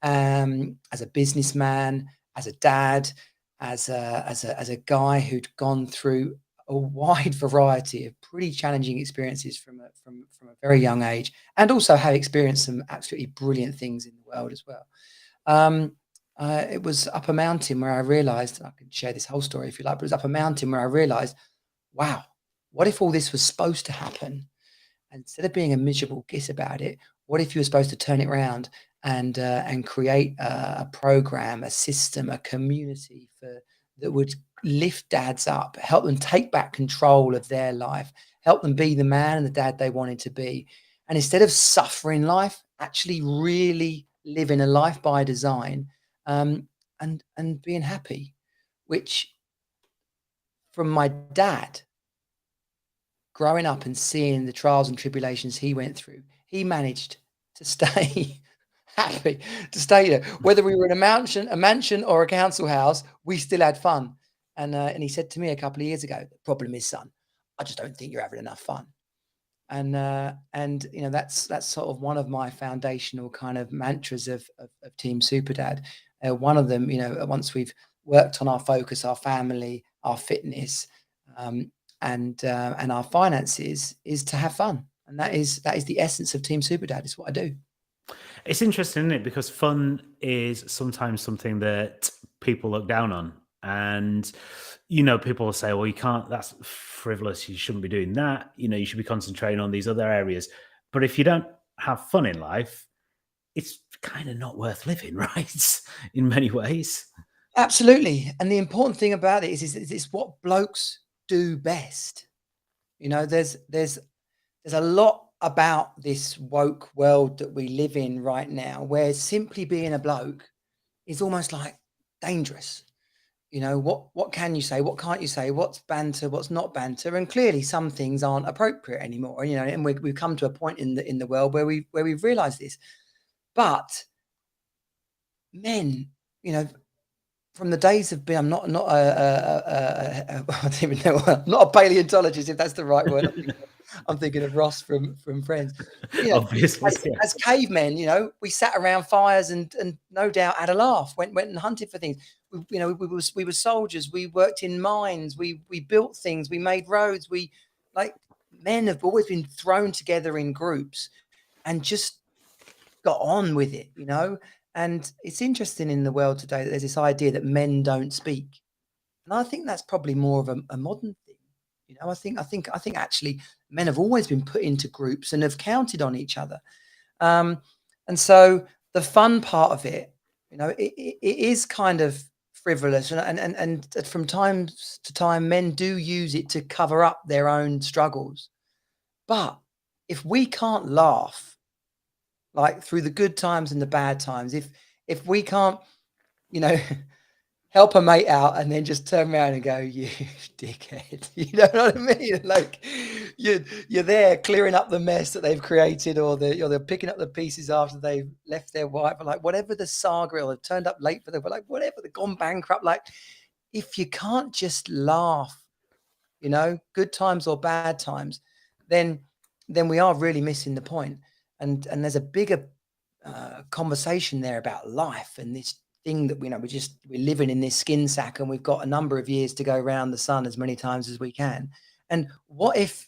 [SPEAKER 7] as a businessman, as a dad, as a guy who'd gone through a wide variety of pretty challenging experiences from a very young age, and also have experienced some absolutely brilliant things in the world as well. It was up a mountain where I realized, I can share this whole story if you like, but it was up a mountain where I realized, wow, what if all this was supposed to happen? And instead of being a miserable git about it, what if you were supposed to turn it around and create a program, a system, a community that would lift dads up, help them take back control of their life, help them be the man and the dad they wanted to be. And instead of suffering life, actually really living a life by design, and being happy, which from my dad, growing up and seeing the trials and tribulations he went through, he managed to stay happy, to stay there. Whether we were in a mansion or a council house, we still had fun. And he said to me a couple of years ago, "The problem is, son, I just don't think you're having enough fun." And that's sort of one of my foundational kind of mantras of Team Superdad. One of them, once we've worked on our focus, our family, our fitness, and our finances, is to have fun. And that is the essence of Team Superdad. It's what I do.
[SPEAKER 1] It's interesting, isn't it? Because fun is sometimes something that people look down on. And, people will say, well, you can't, that's frivolous. You shouldn't be doing that. You should be concentrating on these other areas. But if you don't have fun in life, it's kind of not worth living, right? In many ways.
[SPEAKER 7] Absolutely. And the important thing about it is it's what blokes do best. You know, there's a lot about this woke world that we live in right now where simply being a bloke is almost like dangerous. You know, what can you say? What can't you say? What's banter? What's not banter? And clearly some things aren't appropriate anymore. You know, and we've come to a point in the world where we've realized this. But men, you know, from the days of being, I'm not I don't even know, I'm not a paleontologist, if that's the right word. I'm thinking of Ross from Friends. But, you know,
[SPEAKER 1] Obviously,
[SPEAKER 7] as cavemen, you know, we sat around fires and no doubt had a laugh, went and hunted for things. We were soldiers. We worked in mines. We built things. We made roads. Men have always been thrown together in groups and just got on with it, you know. And it's interesting in the world today that there's this idea that men don't speak, and I think that's probably more of a modern thing. You know, I think actually men have always been put into groups and have counted on each other. And so the fun part of it, you know, it is kind of frivolous, and from time to time, men do use it to cover up their own struggles. But if we can't laugh, like through the good times and the bad times, if we can't, you know, help a mate out and then just turn around and go, "You dickhead," you know what I mean? Like you're there clearing up the mess that they've created, or they're picking up the pieces after they've left their wife, or like whatever the saga, or they've turned up late for them, but like whatever, they've gone bankrupt. Like if you can't just laugh, you know, good times or bad times, then we are really missing the point. And there's a bigger conversation there about life and this thing that we're living in this skin sack, and we've got a number of years to go around the sun as many times as we can. And what if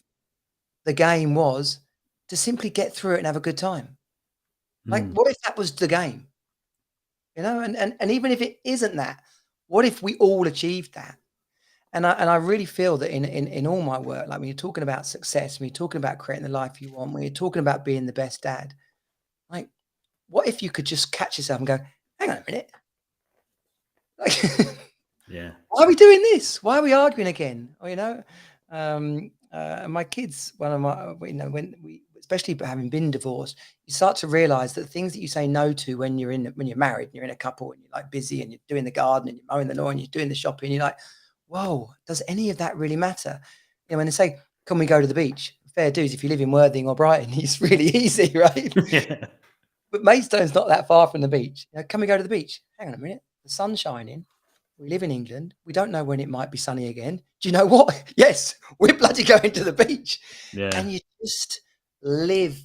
[SPEAKER 7] the game was to simply get through it and have a good time? Like, what if that was the game? You know, and even if it isn't that, what if we all achieved that? And I really feel that in all my work, like when you're talking about success, when you're talking about creating the life you want, when you're talking about being the best dad, like, what if you could just catch yourself and go, hang on a minute. Like,
[SPEAKER 1] yeah.
[SPEAKER 7] Why are we doing this? Why are we arguing again? Or, you know, my kids, when we, especially having been divorced, you start to realize that things that you say no to when you're married, and you're in a couple, and you're like busy, and you're doing the garden, and you're mowing the lawn, and you're doing the shopping, you're like, whoa, does any of that really matter? You know, when they say, can we go to the beach? Fair dues, if you live in Worthing or Brighton, it's really easy, right?
[SPEAKER 1] Yeah.
[SPEAKER 7] But Maidstone's not that far from the beach. You know, can we go to the beach? Hang on a minute. The sun's shining. We live in England. We don't know when it might be sunny again. Do you know what? Yes, we're bloody going to the beach.
[SPEAKER 1] Yeah.
[SPEAKER 7] And you just live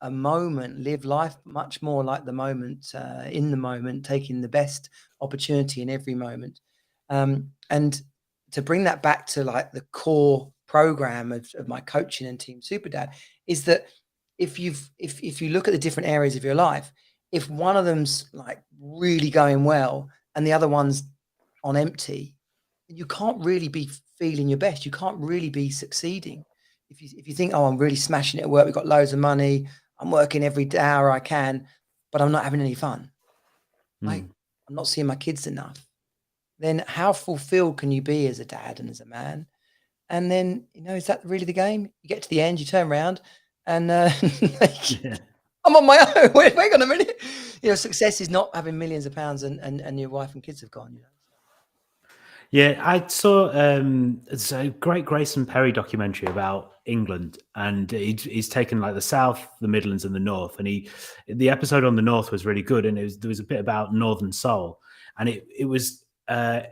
[SPEAKER 7] a moment, live life much more like the moment, in the moment, taking the best opportunity in every moment. And to bring that back to like the core program of my coaching and Team Super Dad is that if you look at the different areas of your life, if one of them's like really going well and the other one's on empty, you can't really be feeling your best. You can't really be succeeding. If you think, oh, I'm really smashing it at work, we've got loads of money, I'm working every hour I can, but I'm not having any fun. Like, I'm not seeing my kids enough. Then how fulfilled can you be as a dad and as a man? And then, you know, is that really the game? You get to the end, you turn around, and I'm on my own. Wait on a minute. You know, success is not having millions of pounds and your wife and kids have gone, you know.
[SPEAKER 1] Yeah, I saw it's a great Grayson Perry documentary about England, and he's taken like the South, the Midlands, and the North. And the episode on the North was really good, and there was a bit about Northern Soul, and it was like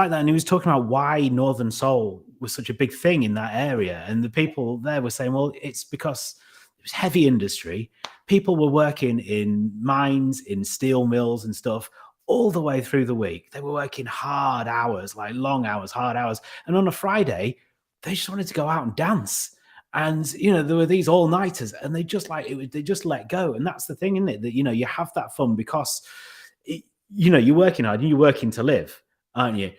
[SPEAKER 1] that. And he was talking about why Northern Soul was such a big thing in that area, and the people there were saying, well, it's because it was heavy industry. People were working in mines, in steel mills, and stuff all the way through the week. They were working hard hours, like long hours, hard hours. And on a Friday, they just wanted to go out and dance. And, you know, there were these all-nighters, and they just they just let go. And that's the thing, isn't it? That, you know, you have that fun because, you know, you're working hard and you're working to live, aren't you?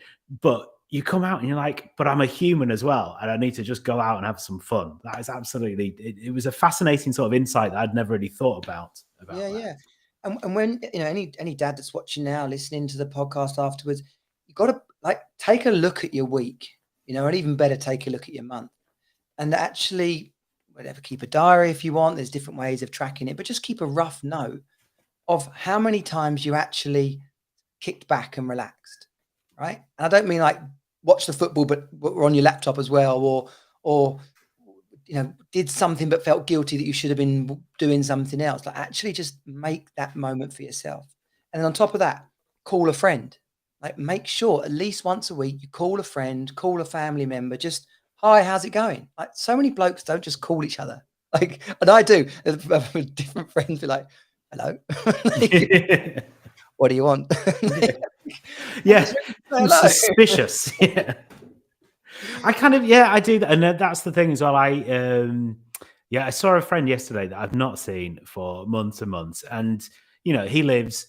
[SPEAKER 1] But you come out and you're like, but I'm a human as well, and I need to just go out and have some fun. That is absolutely, it was a fascinating sort of insight that I'd never really thought about that.
[SPEAKER 7] Yeah. And when, you know, any dad that's watching now, listening to the podcast afterwards, you've got to like take a look at your week. you know, and even better, take a look at your month. And actually, whatever, keep a diary if you want. There's different ways of tracking it, but just keep a rough note of how many times you actually kicked back and relaxed, right? And I don't mean like watch the football, but were on your laptop as well, or you know, did something but felt guilty that you should have been doing something else. Like, actually just make that moment for yourself. And then on top of that, call a friend. Like, make sure at least once a week you call a friend, call a family member, just, hi, how's it going? Like, so many blokes don't just call each other. Like, and I do. Different friends be like, hello. Like, what do you want?
[SPEAKER 1] Yeah, suspicious. Yeah, I kind of, yeah, I do that, and that's the thing as well. I saw a friend yesterday that I've not seen for months and months, and you know, he lives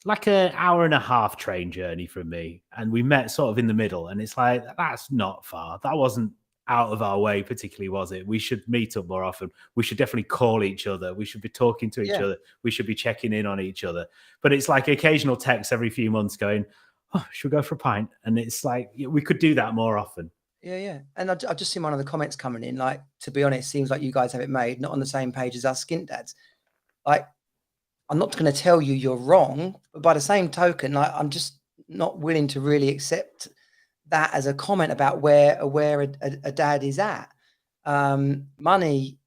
[SPEAKER 1] like an hour and a half train journey from me, and we met sort of in the middle, and it's like, that's not far. That wasn't out of our way particularly, was it? We should meet up more often. We should definitely call each other. We should be talking to each other. We should be checking in on each other. But it's like occasional texts every few months going, oh, should we go for a pint? And it's like, we could do that more often.
[SPEAKER 7] Yeah. And I've just seen one of the comments coming in. Like, to be honest, seems like you guys have it made, not on the same page as us skint dads. Like, I'm not going to tell you you're wrong, but by the same token, like, I'm just not willing to really accept that as a comment about where a dad is at. Money,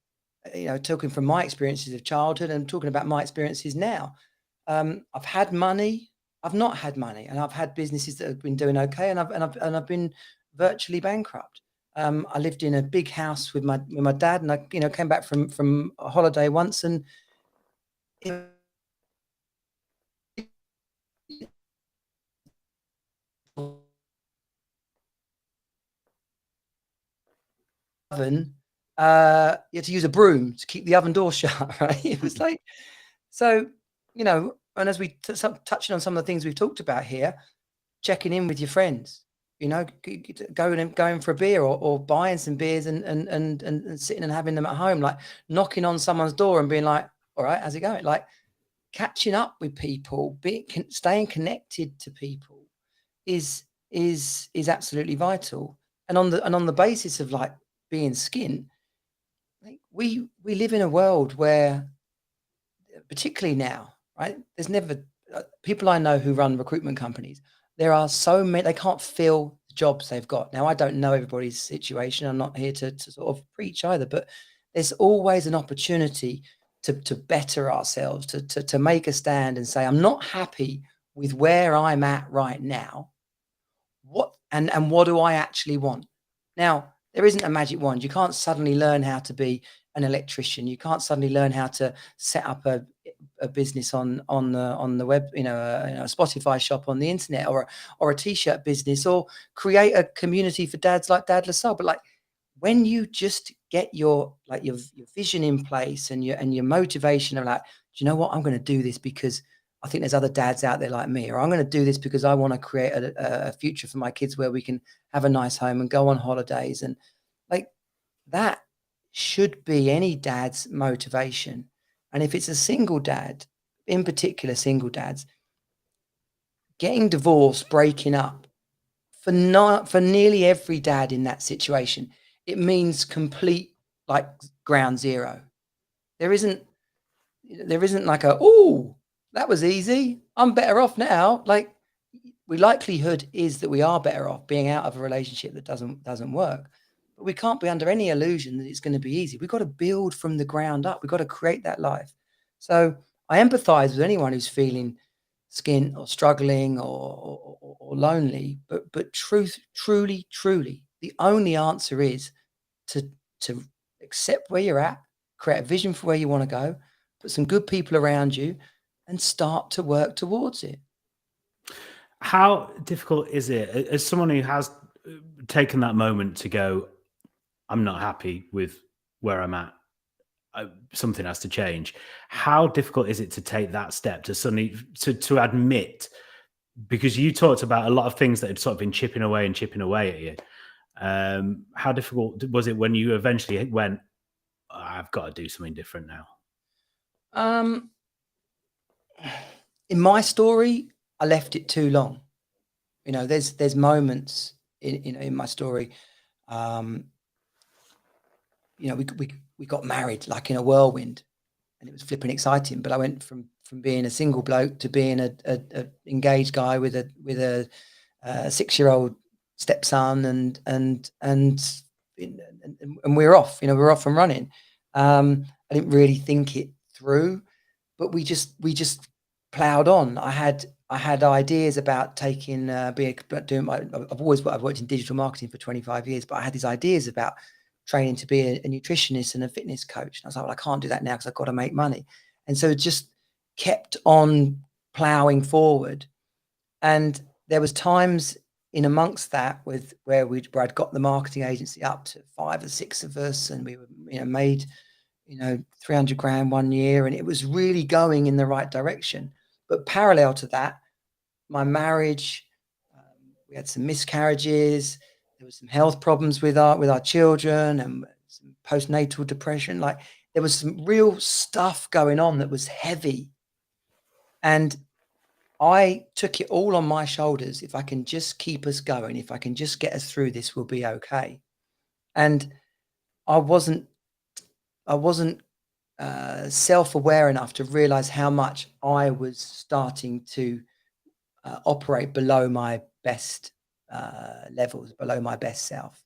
[SPEAKER 7] you know, talking from my experiences of childhood and talking about my experiences now. I've had money, I've not had money, and I've had businesses that have been doing okay, and I've been virtually bankrupt. I lived in a big house with my dad, and I, you know, came back from a holiday once, and oven, you had to use a broom to keep the oven door shut, right? It was like, so, you know, and as we touching on some of the things we've talked about here, checking in with your friends, you know, going for a beer, or buying some beers and sitting and having them at home, like knocking on someone's door and being like, all right, how's it going? Like, catching up with people, staying connected to people is absolutely vital. And on the basis of like being skint, like, we live in a world where, particularly now, right? There's never people I know who run recruitment companies. There are so many, they can't fill the jobs they've got. Now, I don't know everybody's situation. I'm not here to sort of preach either, but there's always an opportunity to better ourselves, to make a stand and say, I'm not happy with where I'm at right now. What do I actually want? Now, there isn't a magic wand. You can't suddenly learn how to be an electrician. You can't suddenly learn how to set up a business on the web, you know, a Spotify shop on the internet, or a t-shirt business, or create a community for dads like Dad Lassalle. But like, when you just get your vision in place and your motivation of like, do you know what, I'm going to do this because I think there's other dads out there like me, or I'm going to do this because I want to create a future for my kids where we can have a nice home and go on holidays. And like, that should be any dad's motivation. And if it's a single dad, in particular single dads, getting divorced, breaking up, for nearly every dad in that situation, it means complete, like, ground zero. There isn't like oh, that was easy, I'm better off now. Like, the likelihood is that we are better off being out of a relationship that doesn't work. But we can't be under any illusion that it's going to be easy. We've got to build from the ground up. We've got to create that life. So I empathize with anyone who's feeling skint or struggling or lonely. But truly, the only answer is to accept where you're at, create a vision for where you want to go, put some good people around you, and start to work towards it.
[SPEAKER 1] How difficult is it, as someone who has taken that moment to go, I'm not happy with where I'm at, something has to change? How difficult is it to take that step, to suddenly to admit, because you talked about a lot of things that had sort of been chipping away at you. How difficult was it when you eventually went, I've got to do something different now?
[SPEAKER 7] In my story, I left it too long. You know, there's moments in my story, we got married like in a whirlwind, and it was flipping exciting. But I went from being a single bloke to being a engaged guy with a 6-year-old stepson, and we're off. We're off and running. I didn't really think it through, but we just ploughed on. I had ideas about taking I've worked in digital marketing for 25 years, but I had these ideas about training to be a nutritionist and a fitness coach. And I was like, well, I can't do that now because I've got to make money. And so it just kept on ploughing forward. And there was times in amongst that where I'd got the marketing agency up to 5 or 6 of us, and we were made 300 grand one year, and it was really going in the right direction. But parallel to that, my marriage, we had some miscarriages. There was some health problems with our children, and some postnatal depression. Like, there was some real stuff going on that was heavy. And I took it all on my shoulders. If I can just keep us going, if I can just get us through this, we'll be okay. And I wasn't self-aware enough to realize how much I was starting to operate below my best levels, below my best self.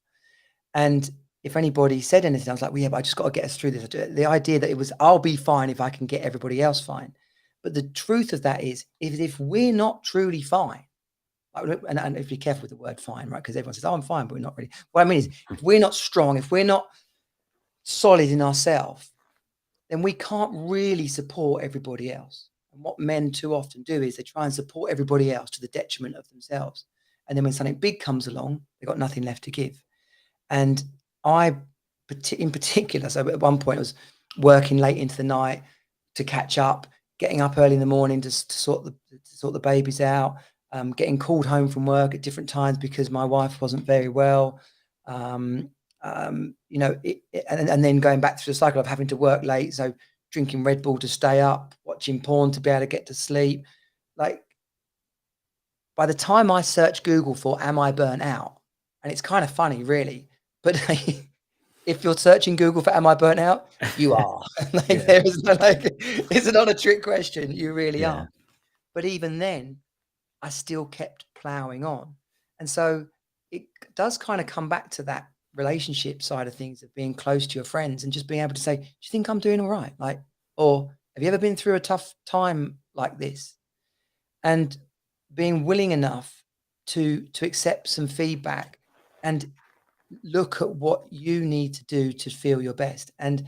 [SPEAKER 7] And if anybody said anything, I was like, well, yeah, but I just got to get us through this. The idea that it was, I'll be fine if I can get everybody else fine. But the truth of that is, if we're not truly fine, and if you're careful with the word fine, right? Because everyone says, oh, I'm fine, but we're not really. What I mean is, if we're not strong, if we're not solid in ourselves, then we can't really support everybody else. And what men too often do is they try and support everybody else to the detriment of themselves. And then when something big comes along, they've got nothing left to give. And I, in particular, so at one point I was working late into the night to catch up, getting up early in the morning to sort the babies out, getting called home from work at different times because my wife wasn't very well. And then going back through the cycle of having to work late, so drinking Red Bull to stay up, watching porn to be able to get to sleep. Like, by the time I search Google for "am I burnt out," and it's kind of funny, really, but if you're searching Google for "am I burnt out," you are. There is no, it's not a trick question. You really are. But even then, I still kept ploughing on, and so it does kind of come back to that relationship side of things, of being close to your friends and just being able to say, do you think I'm doing all right? Like, or have you ever been through a tough time like this? And being willing enough to accept some feedback and look at what you need to do to feel your best. And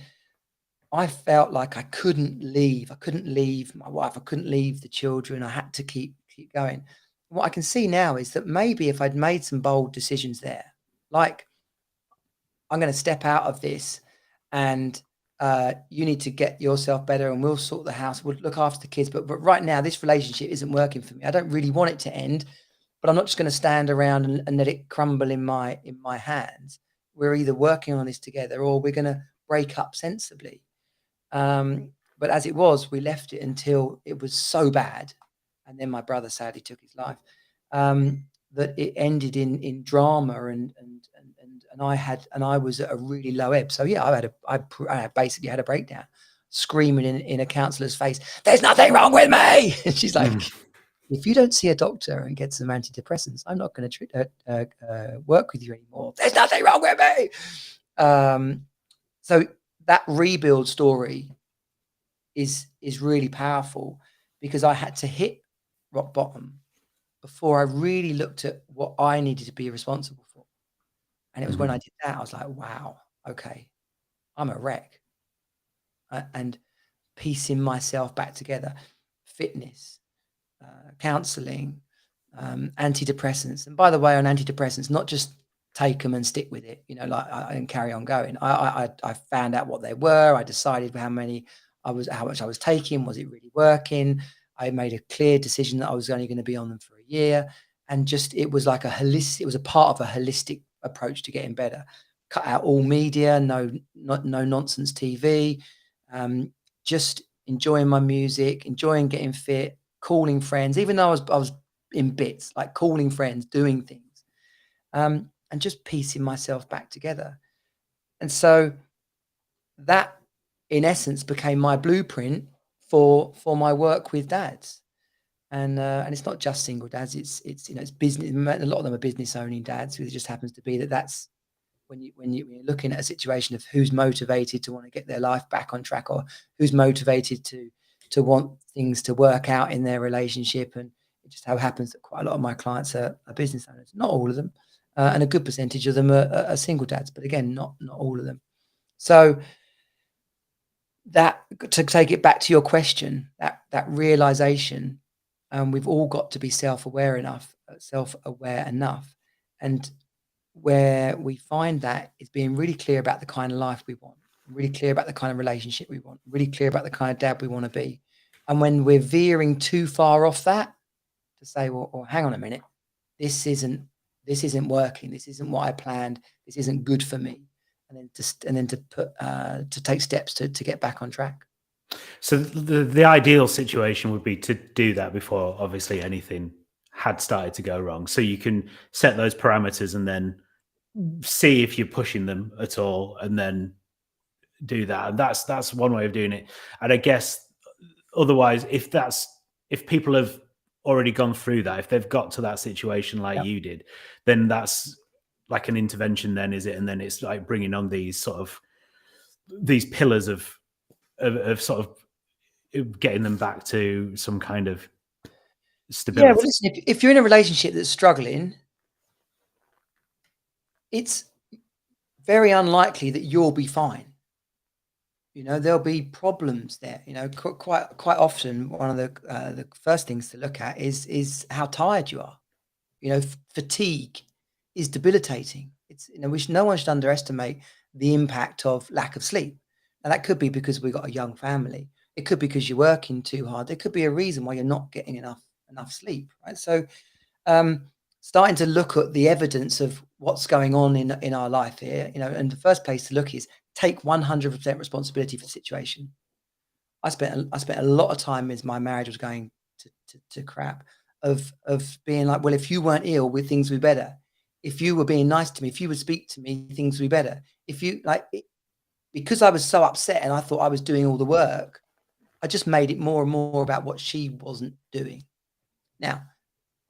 [SPEAKER 7] I felt like I couldn't leave my wife. I couldn't leave the children. I had to keep going. What I can see now is that maybe if I'd made some bold decisions there, like, I'm going to step out of this, and you need to get yourself better, and we'll sort the house, we'll look after the kids. But right now, this relationship isn't working for me. I don't really want it to end, but I'm not just going to stand around and let it crumble in my hands. We're either working on this together, or we're going to break up sensibly. But as it was, we left it until it was so bad, and then my brother sadly took his life, that it ended in drama, and I was at a really low ebb. So yeah, I basically had a breakdown, screaming in a counsellor's face, "There's nothing wrong with me!" And she's like, "If you don't see a doctor and get some antidepressants, I'm not going to work with you anymore. There's nothing wrong with me." So that rebuild story is really powerful, because I had to hit rock bottom before I really looked at what I needed to be responsible for. And it was when I did that, I was like, wow, okay, I'm a wreck. And piecing myself back together, fitness, counseling, antidepressants. And by the way, on antidepressants, not just take them and stick with it, and carry on going. I found out what they were. I decided how much I was taking. Was it really working? I made a clear decision that I was only going to be on them for a year. And it was like it was a part of a holistic approach to getting better. Cut out all media, no nonsense TV, just enjoying my music, enjoying getting fit, calling friends, even though I was in bits, like calling friends, doing things. and just piecing myself back together. And so that, in essence, became my blueprint for my work with dads. And it's not just single dads. It's it's business. A lot of them are business owning dads. It just happens to be that's when you're looking at a situation of who's motivated to want to get their life back on track, or who's motivated to want things to work out in their relationship. And it just so happens that quite a lot of my clients are business owners. Not all of them, and a good percentage of them are single dads. But again, not all of them. So that, to take it back to your question, that realization, we've all got to be self-aware enough, and where we find that is being really clear about the kind of life we want, really clear about the kind of relationship we want, really clear about the kind of dad we want to be. And when we're veering too far off that, to say, well, hang on a minute, this isn't working, this isn't what I planned, this isn't good for me, and then to take steps to get back on track.
[SPEAKER 1] So the ideal situation would be to do that before obviously anything had started to go wrong. So you can set those parameters and then see if you're pushing them at all, and then do that. And that's one way of doing it. And I guess otherwise, if people have already gone through that, if they've got to that situation like you did, then that's like an intervention then, is it? And then it's like bringing on these pillars of sort of getting them back to some kind of stability.
[SPEAKER 7] Yeah, well, listen, if you're in a relationship that's struggling, it's very unlikely that you'll be fine. There'll be problems there. Quite often, one of the first things to look at is how tired you are. Fatigue is debilitating. It's no one should underestimate the impact of lack of sleep. Now, that could be because we've got a young family. It could be because you're working too hard. There could be a reason why you're not getting enough sleep, right? So, starting to look at the evidence of what's going on in our life here, and the first place to look is take 100% responsibility for the situation. I spent a lot of time as my marriage was going to crap of being like, well, if you weren't ill, things would be better. If you were being nice to me, if you would speak to me, things would be better. If you because I was so upset and I thought I was doing all the work, I just made it more and more about what she wasn't doing. Now,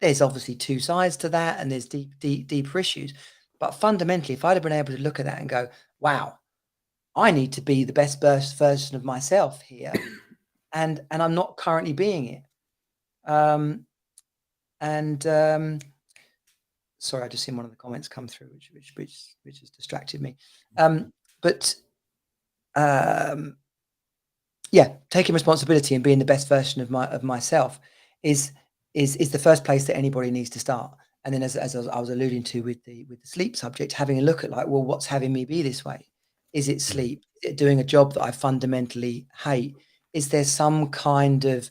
[SPEAKER 7] there's obviously two sides to that, and there's deeper issues. But fundamentally, if I'd have been able to look at that and go, wow, I need to be the best version of myself here, and I'm not currently being it. Sorry, I just seen one of the comments come through, which has distracted me. Yeah, taking responsibility and being the best version of myself is the first place that anybody needs to start. And then, as I was alluding to with the sleep subject, having a look at like, well, what's having me be this way? Is it sleep? Is it doing a job that I fundamentally hate? Is there some kind of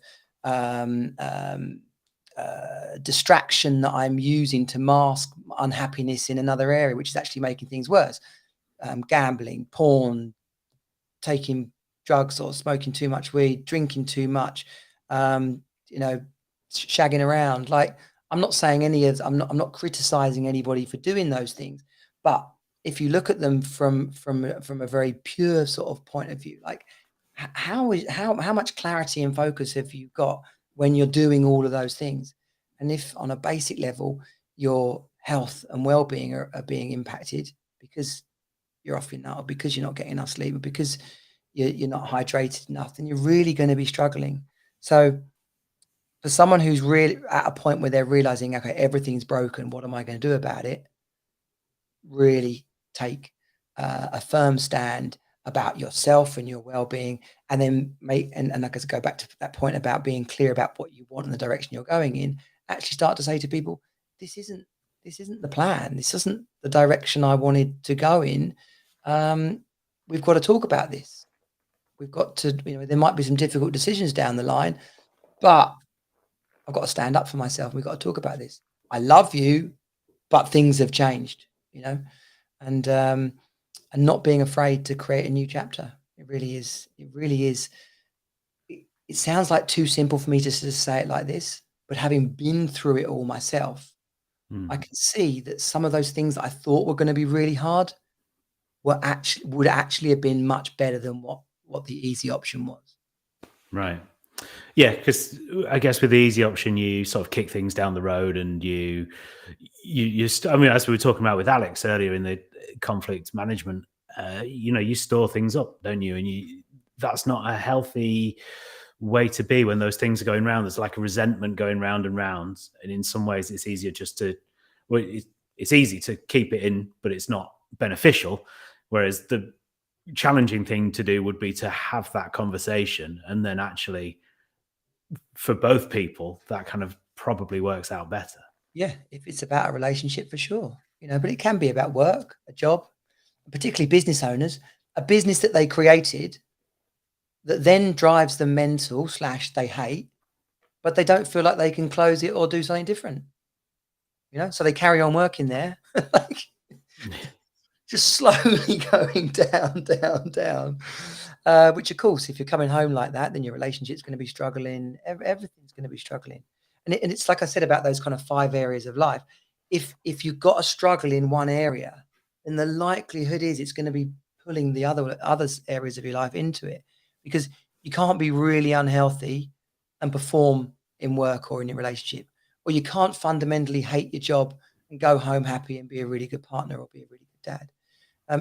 [SPEAKER 7] distraction that I'm using to mask unhappiness in another area, which is actually making things worse? Gambling, porn, taking drugs or smoking too much weed, drinking too much, shagging around. Like, I'm not saying I'm not criticizing anybody for doing those things, but if you look at them from a very pure sort of point of view, like how much clarity and focus have you got when you're doing all of those things? And if on a basic level your health and well-being are being impacted because you're off your nut, or because you're not getting enough sleep, or because you're not hydrated enough, then you're really going to be struggling. So for someone who's really at a point where they're realizing, okay, everything's broken, what am I going to do about it? Really take a firm stand about yourself and your well-being, and then and like I go back to that point about being clear about what you want and the direction you're going in. Actually start to say to people, this isn't the plan. This isn't the direction I wanted to go in. We've got to talk about this. We've got to, there might be some difficult decisions down the line, but I've got to stand up for myself. We've got to talk about this. I love you, but things have changed, and not being afraid to create a new chapter. It really is. It sounds like too simple for me to say it like this, but having been through it all myself, I can see that some of those things that I thought were going to be really hard would actually have been much better than what the easy option was.
[SPEAKER 1] Right. Yeah, because I guess with the easy option, you sort of kick things down the road, and I mean, as we were talking about with Alex earlier in the conflict management, you store things up, don't you? And that's not a healthy way to be when those things are going round. There's like a resentment going round and round, and in some ways, it's easier just to, well, it's easy to keep it in, but it's not beneficial. Whereas the challenging thing to do would be to have that conversation, and then actually, for both people, that kind of probably works out better.
[SPEAKER 7] Yeah, if it's about a relationship, for sure, but it can be about work, a job, particularly business owners, a business that they created that then drives them mental / they hate, but they don't feel like they can close it or do something different. So they carry on working there, like just slowly going down, down, down. Which, of course, if you're coming home like that, then your relationship's going to be struggling. Everything's going to be struggling. And it's like I said about those kind of 5 areas of life. If you've got a struggle in one area, then the likelihood is it's going to be pulling the other areas of your life into it, because you can't be really unhealthy and perform in work or in your relationship, or you can't fundamentally hate your job and go home happy and be a really good partner or be a really good dad.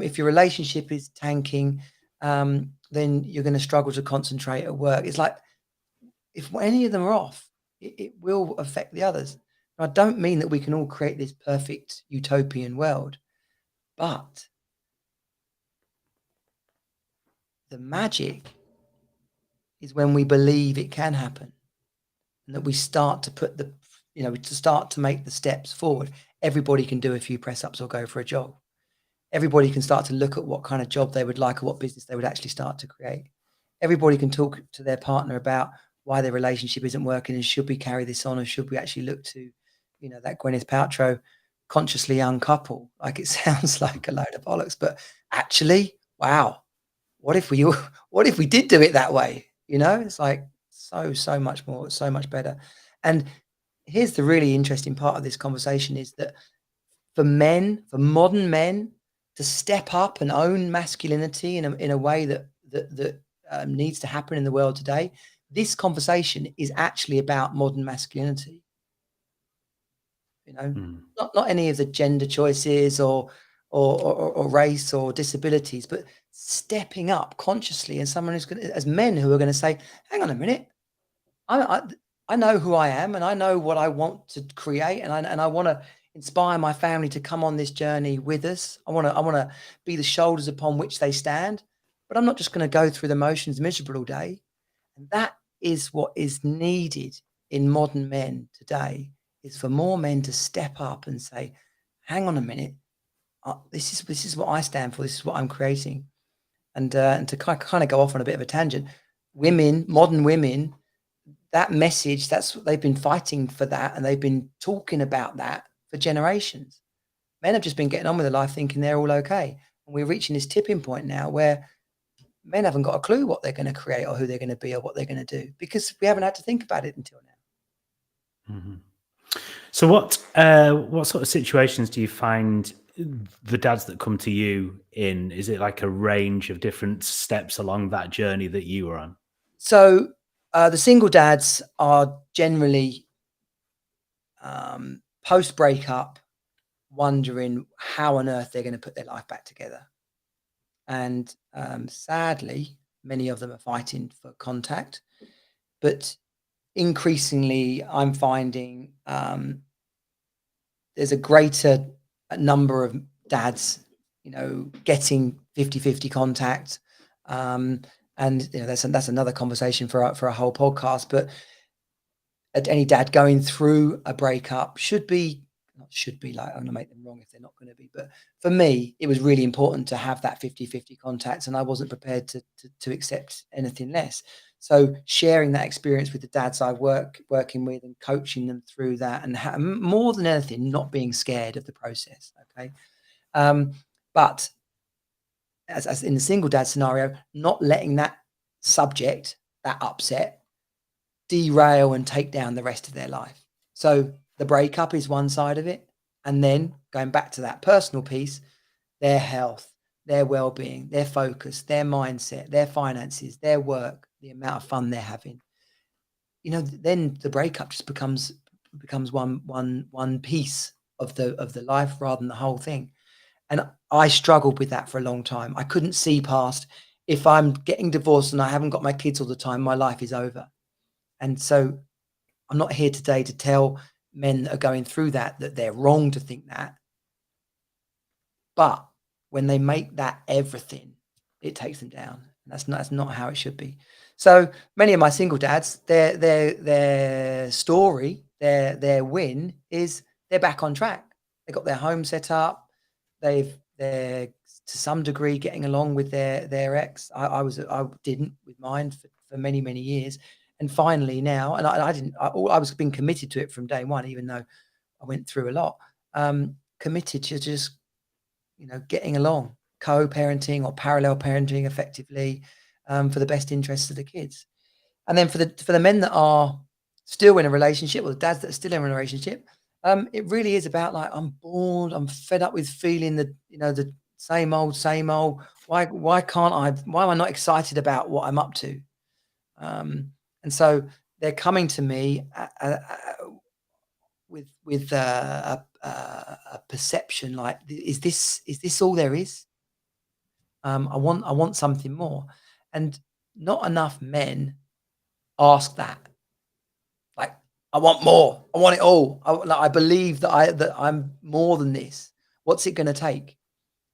[SPEAKER 7] If your relationship is tanking, then you're going to struggle to concentrate at work. It's like, if any of them are off, it will affect the others. I don't mean that we can all create this perfect utopian world, but the magic is when we believe it can happen, and that we start to put to make the steps forward. Everybody can do a few press-ups or go for a jog. Everybody can start to look at what kind of job they would like or what business they would actually start to create. Everybody can talk to their partner about why their relationship isn't working, and should we carry this on, or should we actually look to, that Gwyneth Paltrow consciously young couple? Like, it sounds like a load of bollocks, but actually, wow, what if we did do it that way? It's like so much more, so much better. And here's the really interesting part of this conversation is that for modern men, to step up and own masculinity in a way that needs to happen in the world today, this conversation is actually about modern masculinity. Not any of the gender choices or race or disabilities, but stepping up consciously, and someone who's as men who are going to say, hang on a minute, I know who I am, and I know what I want to create, and I want to inspire my family to come on this journey with us. I want to be the shoulders upon which they stand, but I'm not just going to go through the motions miserable all day. And that is what is needed in modern men today, is for more men to step up and say, hang on a minute, this is what I stand for, this is what I'm creating. And to kind of go off on a bit of a tangent, modern women, that message, that's what they've been fighting for, that, and they've been talking about that for generations. Men have just been getting on with their life thinking they're all okay. And we're reaching this tipping point now where men haven't got a clue what they're going to create or who they're going to be or what they're going to do, because we haven't had to think about it until now.
[SPEAKER 1] Mm-hmm. So what sort of situations do you find the dads that come to you in? Is it like a range of different steps along that journey that you were on?
[SPEAKER 7] So the single dads are generally post-breakup wondering how on earth they're going to put their life back together. And sadly, many of them are fighting for contact. But increasingly, I'm finding there's a greater number of dads, getting 50-50 contact. And that's another conversation for a whole podcast. But any dad going through a breakup should be, like, I'm going to make them wrong if they're not going to be. But for me, it was really important to have that 50-50 contact, and I wasn't prepared to accept anything less. So sharing that experience with the dads I working with and coaching them through that, and more than anything, not being scared of the process. Okay. But as in the single dad scenario, not letting that subject, that upset, derail and take down the rest of their life. So the breakup is one side of it. And then going back to that personal piece, their health, their well-being, their focus, their mindset, their finances, their work, the amount of fun they're having. Then the breakup just becomes one piece of the life rather than the whole thing. And I struggled with that for a long time. I couldn't see past, if I'm getting divorced and I haven't got my kids all the time, my life is over. And so I'm not here today to tell men that are going through that they're wrong to think that. But when they make that everything, it takes them down. That's not how it should be. So many of my single dads, their story, their win is they're back on track. They got their home set up. They're to some degree getting along with their ex. I didn't with mine for many years, and finally now, and I didn't. I was being committed to it from day one, even though I went through a lot. Committed to just getting along, co-parenting or parallel parenting effectively, for the best interests of the kids. And then for the men that are still in a relationship, or the dads that are still in a relationship, it really is about like, I'm bored, I'm fed up with feeling the same old. Why am I not excited about what I'm up to? And so they're coming to me with a perception like, is this all there is? I want something more, and not enough men ask that. Like, I want more. I want it all. I believe that I'm more than this. What's it going to take?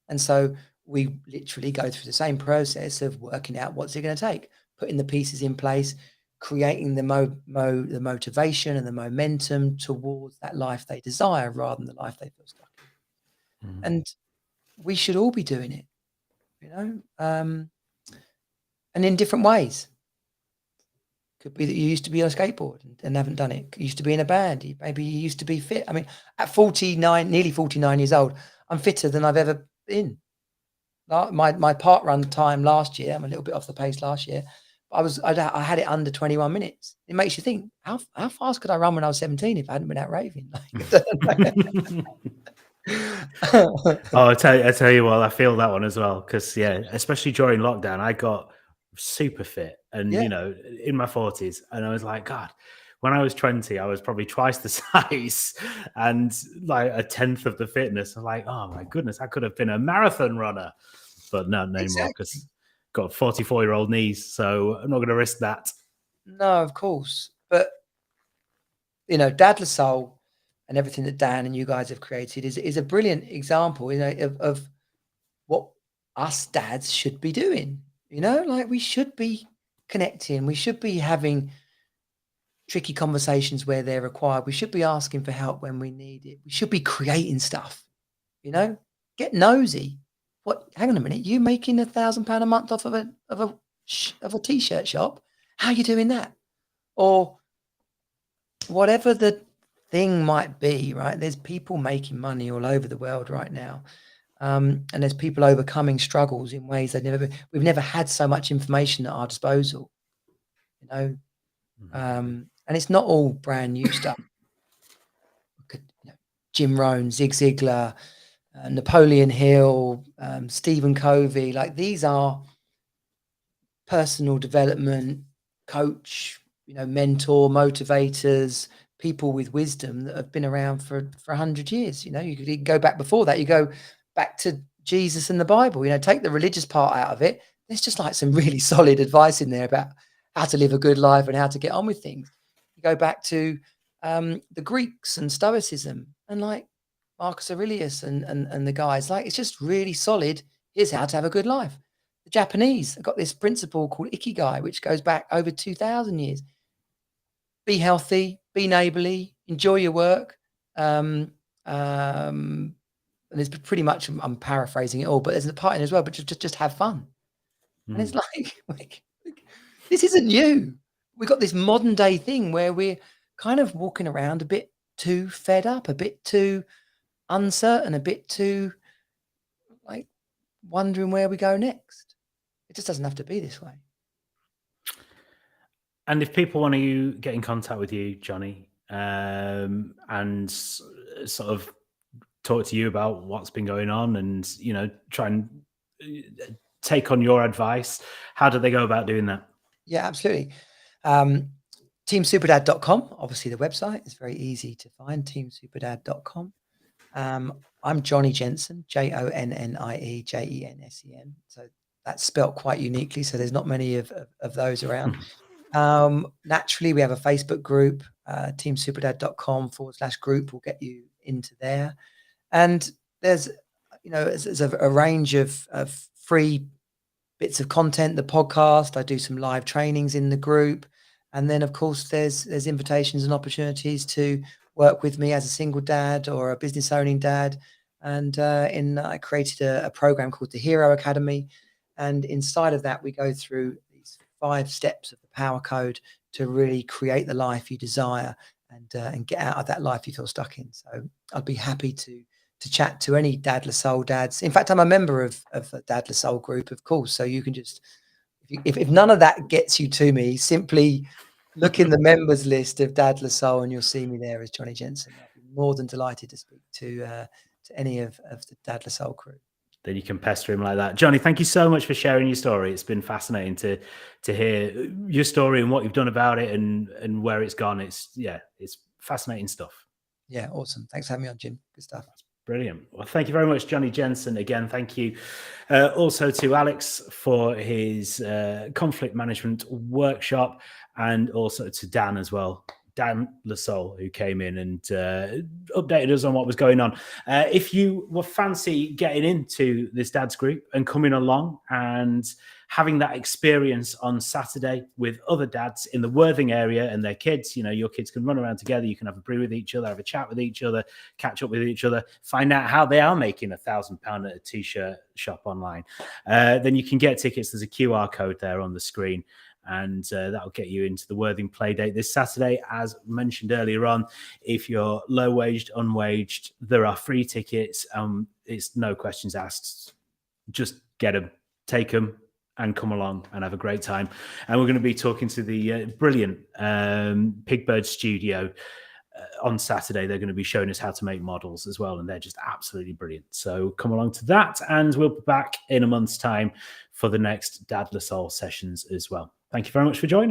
[SPEAKER 7] And so we literally go through the same process of working out what's it going to take, putting the pieces in place, creating the motivation and the momentum towards that life they desire rather than the life they feel stuck in. Mm-hmm. And we should all be doing it, and in different ways. Could be that you used to be on a skateboard and haven't done it. You used to be in a band. Maybe you used to be fit. I mean, at 49, nearly 49 years old, I'm fitter than I've ever been. My park run time last year, I'm a little bit off the pace last year, but I had it under 21 minutes. It makes you think, how fast could I run when I was 17 if I hadn't been out raving?
[SPEAKER 1] I tell you what, I feel that one as well, because especially during lockdown, I got super fit and in my 40s, and I was like, God, when I was 20, I was probably twice the size and like a tenth of the fitness. I'm like, oh my goodness, I could have been a marathon runner, but no more, because got 44-year-old knees, so I'm not going to risk that.
[SPEAKER 7] No, of course, but Dadless Soul and everything that Dan and you guys have created is a brilliant example, of what us dads should be doing. Like, we should be connecting. We should be having tricky conversations where they're required. We should be asking for help when we need it. We should be creating stuff. Get nosy. What? Hang on a minute. You making £1,000 a month off of a t-shirt shop? How are you doing that? Or whatever the thing might be, right? There's people making money all over the world right now. And there's people overcoming struggles in ways we've never had so much information at our disposal, and it's not all brand new stuff. Jim Rohn, Zig Ziglar, Napoleon Hill, Stephen Covey, like, these are personal development coach, mentor, motivators, people with wisdom that have been around for 100 years. You could go back before that. You go back to Jesus and the Bible, take the religious part out of it. There's just like some really solid advice in there about how to live a good life and how to get on with things. You go back to the Greeks and Stoicism and like Marcus Aurelius and the guys, like, it's just really solid. Here's how to have a good life. The Japanese have got this principle called Ikigai, which goes back over 2,000 years. Be healthy, be neighborly, enjoy your work. And it's pretty much, I'm paraphrasing it all, but there's a part in it as well, but just have fun. And it's like, this isn't new. We've got this modern day thing where we're kind of walking around a bit too fed up, a bit too uncertain, a bit too like wondering where we go next. It just doesn't have to be this way.
[SPEAKER 1] And if people want to get in contact with you, Jonnie, and sort of talk to you about what's been going on and, you know, try and take on your advice, how do they go about doing that?
[SPEAKER 7] Yeah, absolutely. Teamsuperdad.com, obviously the website is very easy to find, teamsuperdad.com. I'm Jonnie Jensen, Jonnie Jensen. So that's spelt quite uniquely. So there's not many of those around. Naturally, we have a Facebook group, teamsuperdad.com/group will get you into there. And there's, you know, there's a range of free bits of content, the podcast. I do some live trainings in the group. And then, of course, there's invitations and opportunities to work with me as a single dad or a business owning dad. And I created a program called the Hero Academy. And inside of that, we go through these 5 steps of the power code to really create the life you desire and get out of that life you feel stuck in. So I'd be happy to chat to any Dadless Soul dads. In fact, I'm a member of a Dadless Soul group, of course. So you can just, if none of that gets you to me, simply look in the members list of Dadless Soul and you'll see me there as Jonnie Jensen. I'd be more than delighted to speak to any of the Dadless Soul crew.
[SPEAKER 1] Then you can pester him like that. Jonnie, thank you so much for sharing your story. It's been fascinating to hear your story and what you've done about it and where it's gone. It's fascinating stuff.
[SPEAKER 7] Yeah, awesome. Thanks for having me on, Jim. Good stuff.
[SPEAKER 1] Brilliant. Well, thank you very much, Jonnie Jensen. Again, thank you also to Alex for his conflict management workshop, and also to Dan as well. Dan Lasole, who came in and updated us on what was going on. If you were fancy getting into this dad's group and coming along and having that experience on Saturday with other dads in the Worthing area and their kids, you know, your kids can run around together, you can have a brew with each other, have a chat with each other, catch up with each other, find out how they are making £1,000 at a t-shirt shop online. Then you can get tickets. There's a QR code there on the screen. And that'll get you into the Worthing Playdate this Saturday. As mentioned earlier on, if you're low-waged, unwaged, there are free tickets. It's no questions asked. Just get them, take them, and come along and have a great time. And we're going to be talking to the brilliant Pigbird Studio on Saturday. They're going to be showing us how to make models as well, and they're just absolutely brilliant. So come along to that, and we'll be back in a month's time for the next Dadless Soul sessions as well. Thank you very much for joining.